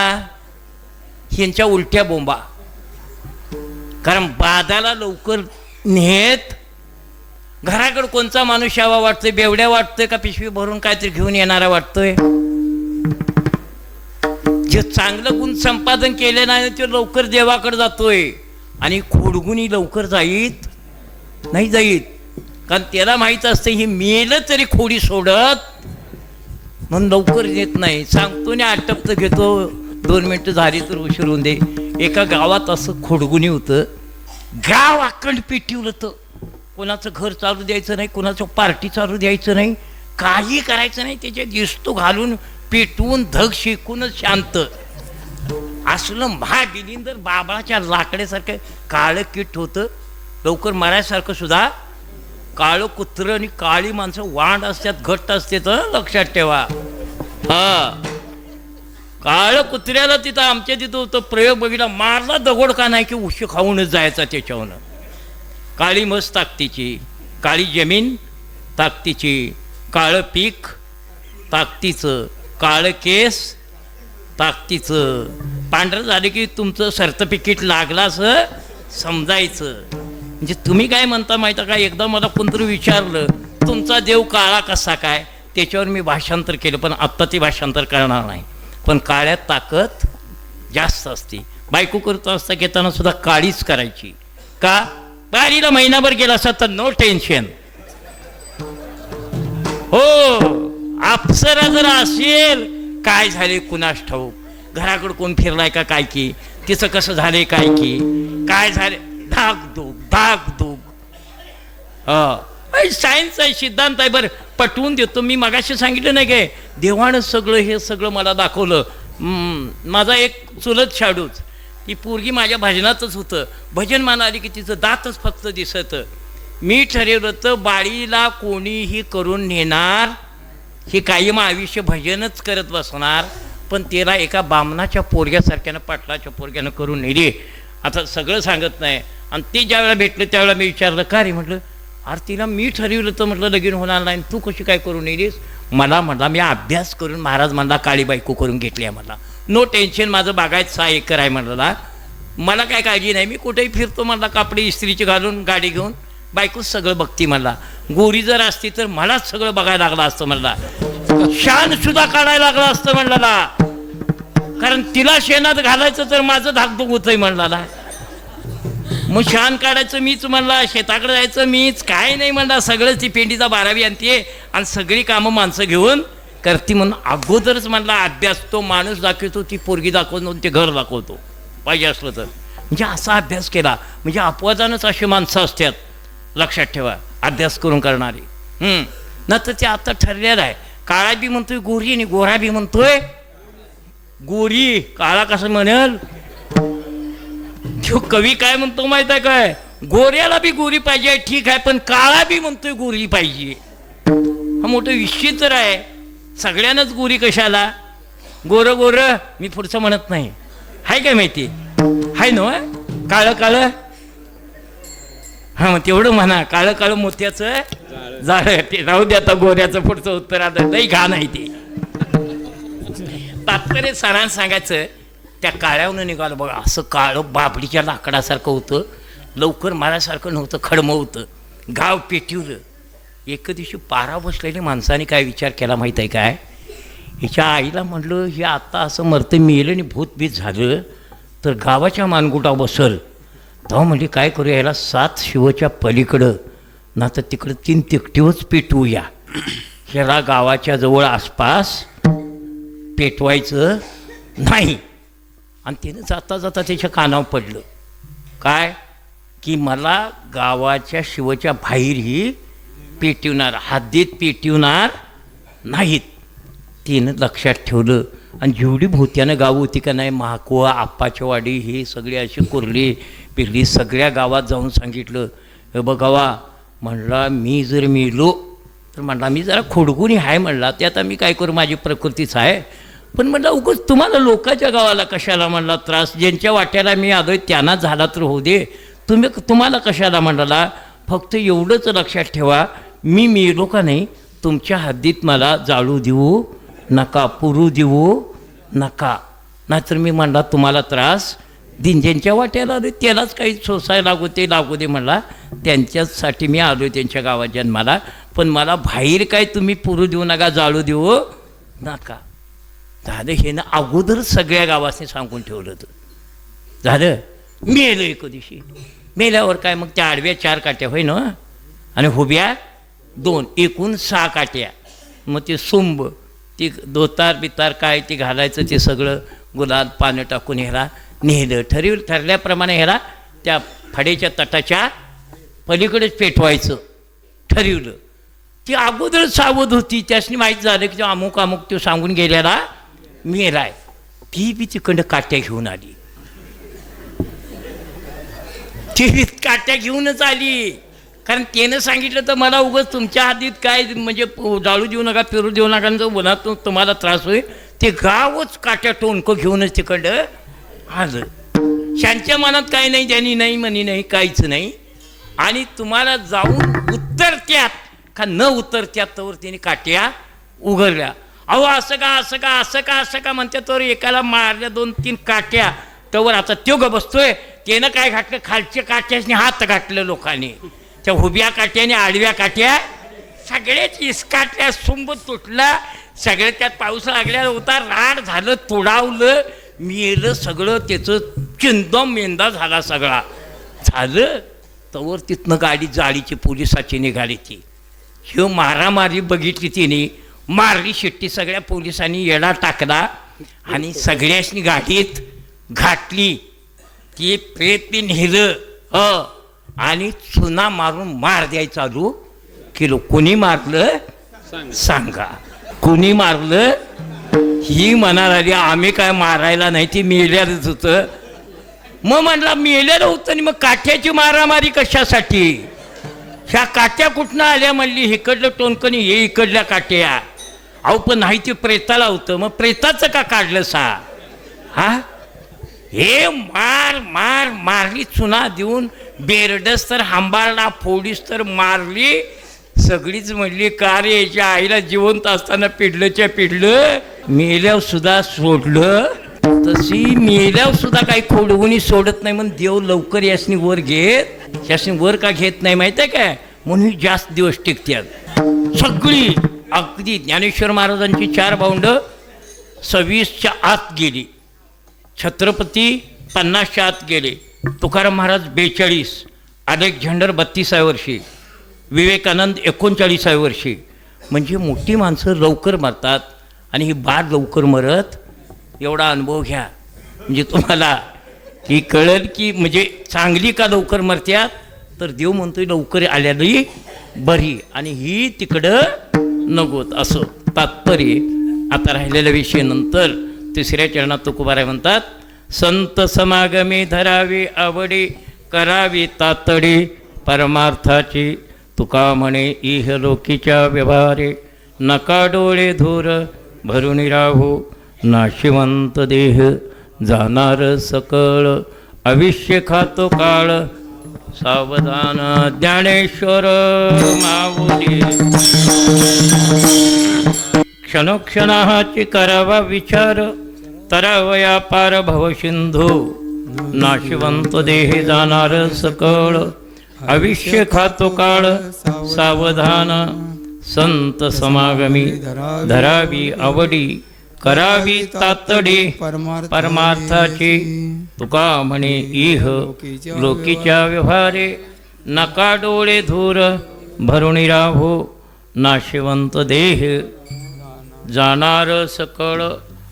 ह्यांच्या उलट्या बोंबा. कारण बाधाला लवकर नेत घराकडे कोणता माणूस यावा वाटतोय, बेवड्या वाटतोय का पिशवी भरून काहीतरी घेऊन येणारा वाटतोय. जे चांगलं गुण संपादन केले नाही ते लवकर देवाकडे जातोय आणि खोडगुणी लवकर जाईत नाही जाईत. कारण त्याला माहीत असतं ही मेलं तरी खोडी सोडत म्हणून लवकर येत नाही. सांगतो आणि आटपतं घेतो, 2 मिनटं झाली तर उशीर होऊन दे. एका गावात असं खोडगुणी होतं, गाव अखंड पेटीवलं होतं. कोणाचं घर चालू द्यायचं नाही, कोणाचं पार्टी चालू द्यायचं नाही, काही करायचं नाही. त्याच्या दिसतो घालून पेटवून धग शेकूनच शांत असलं महाबिलिंदर बाबाच्या लाकड्यासारखं काळं किट होतं. लवकर मरायसारखं सुद्धा काळं कुत्रं आणि काळी माणसं वांड असतात, घट्ट असते तर लक्षात ठेवा. हा काळं कुत्र्याला तिथं आमच्या तिथं होतं प्रयोग बघितला, मारला दगड का नाही की उशी खाऊनच जायचा त्याच्यावरनं. काळी म्हस ताकदीची, काळी जमीन ताकदीची, काळं पीक ताकदीचं, काळं केस ताकदीचं. पांढरं झालं की तुमचं सर्टिफिकेट लागलं असं समजायचं. म्हणजे तुम्ही काय म्हणता माहिती का, एकदा मला कोणतरी विचारलं तुमचा देव काळा कसा काय, त्याच्यावर मी भाषांतर केलं, पण आत्ता ते भाषांतर करणार नाही. पण काळ्यात ताकद जास्त असते. बायको करतो असता घेताना सुद्धा काळीच करायची. का, बारीला महिनाभर गेला असता तर नो टेन्शन. हो, अप्सरा जर असेल काय झाले कुणास ठाऊक, घराकडे कोण फिरलाय का काय की, तिचं कसं झालंय काय की, काय झाले धाकधूक धाकधूक. सायन्स आहे, सिद्धांत आहे. बरं पटवून देतो. मी मगाशी सांगितलं नाही काय, देवानं सगळं हे सगळं मला दाखवलं. माझा एक चुलत शाडूच, ती पोरगी माझ्या भजनातच होतं. भजन म्हणाली की तिचं दातच फक्त दिसत. मी ठरवलं तर बाळीला कोणीही करून नेणार, हे कायम आयुष्य भजनच करत बसणार. पण तिला एका बामणाच्या पोरग्यासारख्यानं, पाटलाच्या पोरग्यानं करून नेली. आता सगळं सांगत नाही. आणि ती ज्यावेळेला भेटलं त्यावेळेला मी विचारलं का रे, म्हटलं अरे तिला मी ठरवलं तर म्हटलं लगीन होणार नाही, तू कशी काय करून येईस. मला म्हटला मी अभ्यास करून महाराज म्हणला काळी बायको करून घेतली आहे. मला नो टेन्शन, माझं बागायत 6 एकर आहे म्हणला, मला काय काळजी नाही, मी कुठेही फिरतो म्हणला, कापडी इस्त्रीची घालून गाडी घेऊन, बायकोच सगळं बघती म्हणला. गोरी जर असती तर मलाच सगळं बघायला लागलं असतं म्हणला, शान सुद्धा काढायला लागलं असतं म्हणला. कारण तिला शेणात घालायचं तर माझं धाकधूक होतंय म्हणला. मग शान काढायचं मीच म्हणला, शेताकडे जायचं मीच, काय नाही म्हणला, सगळंच ती पेंडीचा 12वी आणते आणि सगळी कामं माणसं घेऊन करती. म्हणून अगोदरच म्हणला अभ्यास तो माणूस दाखवतो, ती पोरगी दाखवतो, ते घर दाखवतो पाहिजे असलं तर. म्हणजे असा अभ्यास केला म्हणजे अपवादानच अशी माणसं असतात, लक्षात ठेवा, अभ्यास करून करणारी. ना तर ते आता ठरलेलं आहे. काळा बी म्हणतोय गोरी आणि गोरा बी म्हणतोय गोरी. काळा कसं म्हणेल, तो कवी काय म्हणतो माहित आहे काय, गोऱ्याला बी गोरी पाहिजे ठीक आहे, पण काळा बी म्हणतोय गोरी पाहिजे. हा मोठं विषय तर आहे. सगळ्यांनाच गोरी कशाला, गोरं गोरं मी पुढचं म्हणत नाही, हाय काय माहिती हाय ना, काळं काळं. हा मग तेवढं म्हणा, काळं काळं मोत्याचं जाळं. ते राहू दे, आता गोऱ्याचं पुढचं उत्तर आलं नाही, घा नाही ते. तात्पर्य सरांना सांगायचं, त्या काळ्यावरून निघालं बघा. असं काळं बाबडीच्या लाकडासारखं होतं, लवकर मारासारखं नव्हतं, खडमं होतं, गाव पेटवलं. एक दिवशी पारा बसलेल्या माणसाने काय विचार केला माहीत आहे काय, हिच्या आईला म्हटलं हे आता असं मरतं मेलं आणि भूतभीत झालं तर गावाच्या मानगुटा बसल. तेव्हा म्हणजे काय करूया, याला 7 शिवच्या पलीकडं ना तर तिकडं 3 तिकटीवच पेटवूया. ह्याला गावाच्या जवळ आसपास पेटवायचं नाही. आणि त्यानं जाता जाता त्याच्या कानावर पडलं काय, की मला गावाच्या शिवच्या बाहेरही पेटवणार, हद्दीत पेटवणार नाहीत. तिनं लक्षात ठेवलं. आणि जेवढी भोवत्यानं गाव होती का नाही, महाकुवा, आप्पाच्या वाडी, हे सगळे अशी कुर्ली पिरली, सगळ्या गावात जाऊन सांगितलं, हे बघावा म्हणला मी जर मेलो तर म्हणला मी जरा खोडगुणी आहे म्हणला, ते आता मी काय करू, माझी प्रकृतीच आहे. पण म्हणला उगाच तुम्हाला लोकांच्या गावाला कशाला म्हणला त्रास, ज्यांच्या वाट्याला मी आलोय त्यांना झाला तर होऊ दे, तुम्हाला कशाला म्हणला. फक्त एवढंच लक्षात ठेवा, मी मेलो का नाही तुमच्या हद्दीत मला जाळू देऊ नका, पुरू देऊ नका, नाहीतर मी म्हणला तुम्हाला त्रास दिंज्यांच्या वाट्याला आलो, त्यालाच काही सोसायला लागू दे म्हणला, त्यांच्यासाठी मी आलो त्यांच्या गावात जन्माला, पण मला बाहेर काय तुम्ही पुरू देऊ नका, जाळू देऊ नका. झालं हे ना, अगोदर सगळ्या गावाने सांगून ठेवलं होतं. झालं मेलं एक दिवशी. मेल्यावर काय मग त्या आडव्या 4 काट्या होय ना, आणि हुब्या 2, एकूण 6 काट्या. मग ते सुंब, ती दोतार बितार काय ते घालायचं, ते सगळं गुलाल पानं टाकून ह्याला नेलं. ठरल्याप्रमाणे ह्याला त्या फडेच्या तटाच्या पलीकडेच पेटवायचं ठरवलं. ती अगोदर सावध होती, त्यासनी माहीत झालं की अमुक तो सांगून गेलेला मेलाय. ती बी तिकडं काट्या घेऊन आली, ती काट्या घेऊनच आली, कारण त्यानं सांगितलं तर मला उगाच तुमच्या हातीत काय म्हणजे जाळू देऊ नका, फिरू देऊ नका, जर बोला तुम्हाला त्रास होईल. ते गावच काट्या टोनकं घेऊनच तिकडं आलं. त्यांच्या मनात काय नाही, त्यांनी नाही म्हणी नाही, काहीच नाही. आणि तुम्हाला जाऊन उतरत्यात का न उतरत्यात तर त्यांनी काट्या उघडल्या. अहो असं का म्हणते, तर एकाला मारल्या 2-3 काट्या, तवर आता त्यो ग बसतोय. त्यानं काय घातलं, खालच्या काट्याने हात घातलं लोकांनी, त्या उभ्या काट्याने आडव्या काट्या सगळ्याच इसकाटल्या, सुंब तुटला, सगळं त्यात पाऊस लागल्या होता, राड झालं, तोडावलं, मेलं सगळं, त्याचं चिंदम मेंदा झाला सगळा. झालं तवर तिथनं गाडी जाळीची पोलिसाची निघाली. ती ह्यो मारामारी बघितली, तिने मारली शिट्टी, सगळ्या पोलिसांनी येडा टाकला आणि सगळ्यासनी गाडीत घातली. ती प्रेतनी नेलं आणि चुना मारून मार द्यायचं चालू केलं. कोणी मारलं सांगा, कोणी मारलं? ही म्हणायला आली आम्ही काय मारायला नाही, ती मेल्याच होतं. मग म्हणला मेलेलं होतं आणि मग काठ्याची मारामारी कशासाठी? ह्या काट्या कुठनं आल्या म्हणली, इकडलं टोनकणी हे इकडल्या काट्या. अहो पण नाही ते प्रेताला होतं, मग प्रेताचं का काढलं सा? हा हे मारली चुना देऊन, बेरडस तर हांबाळला, फोडीस तर मारली. सगळीच म्हणली का रे याच्या आईला जिवंत असताना पिडलं, मेल्यावर सुद्धा सोडलं. तशी मेल्यावर सुद्धा काही खोडवूनी सोडत नाही. म्हणून देव लवकर यासनी वर घेत, यासनी वर का घेत नाही माहिती आहे काय? म्हणून जास्त दिवस टिकतात सगळी. अगदी ज्ञानेश्वर महाराजांची 4 भावंड 26च्या आत गेली, छत्रपती 50च्या आत गेले, तुकाराम महाराज 42, अलेक्झांडर 32व्या वर्षी, विवेकानंद 39व्या वर्षी. म्हणजे मोठी माणसं लवकर मरतात आणि ही बाळ लवकर मरत. एवढा अनुभव घ्या म्हणजे तुम्हाला ही कळेल की म्हणजे चांगली का लवकर मरत्यात. तर देव म्हणतोय लवकर आल्याली बरी, आणि ही तिकडं नगोत, असं तात्पर्य. आता राहिलेल्या विषय नंतर 3ऱ्या चरणात तुकोबाराय म्हणतात, संत समागमे धरावे आवडे, करावी तातडे परमार्थाची. तुका म्हणे इह लोकीच्या व्यवहारे, नका डोळे धूर भरून राहू. नाशिवंत देह जाणार सकळ, आयुष्य खातो काळ सावधान. ज्ञानेश्वर माऊली. क्षणोक्षणाची करावा विचार, तरावया पार भवसिंधू. नाशिवंत देह जाणार सकळ, आयुष्य खातो काळ सावधान. संत समागमी धरावी आवडी, करावी तातडी परमार्थाची. तुका म्हणे इह लोकीच्या व्यवहारे, नका डोळे धूर भरून राहू. नाशिवंत देह जाणार सकळ,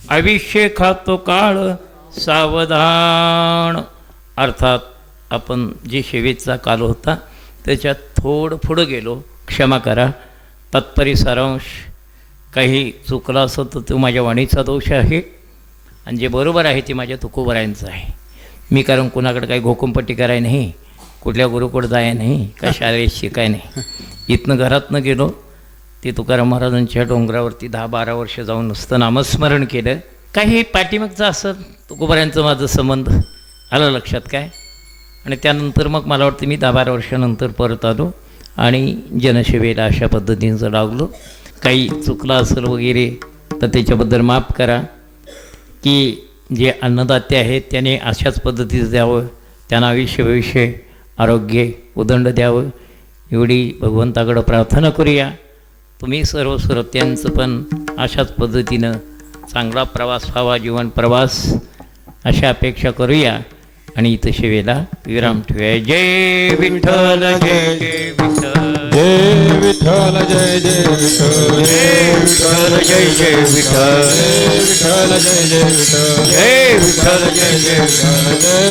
आयुष्य खातो काळ सावधान. अर्थात आपण जे शेवेचा काल होता त्याच्यात थोडं पुढं गेलो, क्षमा करा. तात्पर्य सारांश काही चुकला असं तर तो माझ्या वाणीचा दोष आहे, आणि जे बरोबर आहे ते माझ्या तुकोबारायांचं आहे. मी कारण कोणाकडे काही घोकंपट्टी कराय नाही, कुठल्या गुरुकडं जाय नाही, का शाळेत शिकाय नाही. इथनं घरातनं गेलो, ते तुकाराम महाराजांच्या डोंगरावरती 10-12 वर्ष जाऊन नुसतं नामस्मरण केलं. काही पाठीमागचं असं तुकोबारायांचं माझं संबंध आलं लक्षात काय. आणि त्यानंतर मग मला वाटतं मी 10-12 वर्षानंतर परत आलो आणि जनसेवेला अशा पद्धतीचं लागलो. काही चुकलं असेल वगैरे तर त्याच्याबद्दल माफ करा. की जे अन्नदाते आहेत त्याने अशाच पद्धतीचं द्यावं, त्यांना आयुष्य आरोग्य उदंड द्यावं, एवढी भगवंताकडं प्रार्थना करूया. तुम्ही सर्व श्रोत्यांचं पण अशाच पद्धतीनं चांगला प्रवास व्हावा, जीवन प्रवास अशा अपेक्षा करूया आणि इथं सेवेला विराम ठेवूया. जय विठ्ठल, जय जय विठ्ठल, जय विठ्ठल, जय जय विठ्ठल, जय विठ्ठल, जय जय विठ्ठल, विठ्ठल, जय जय विठ्ठल, जय विठ्ठल, जय जय विठ्ठल.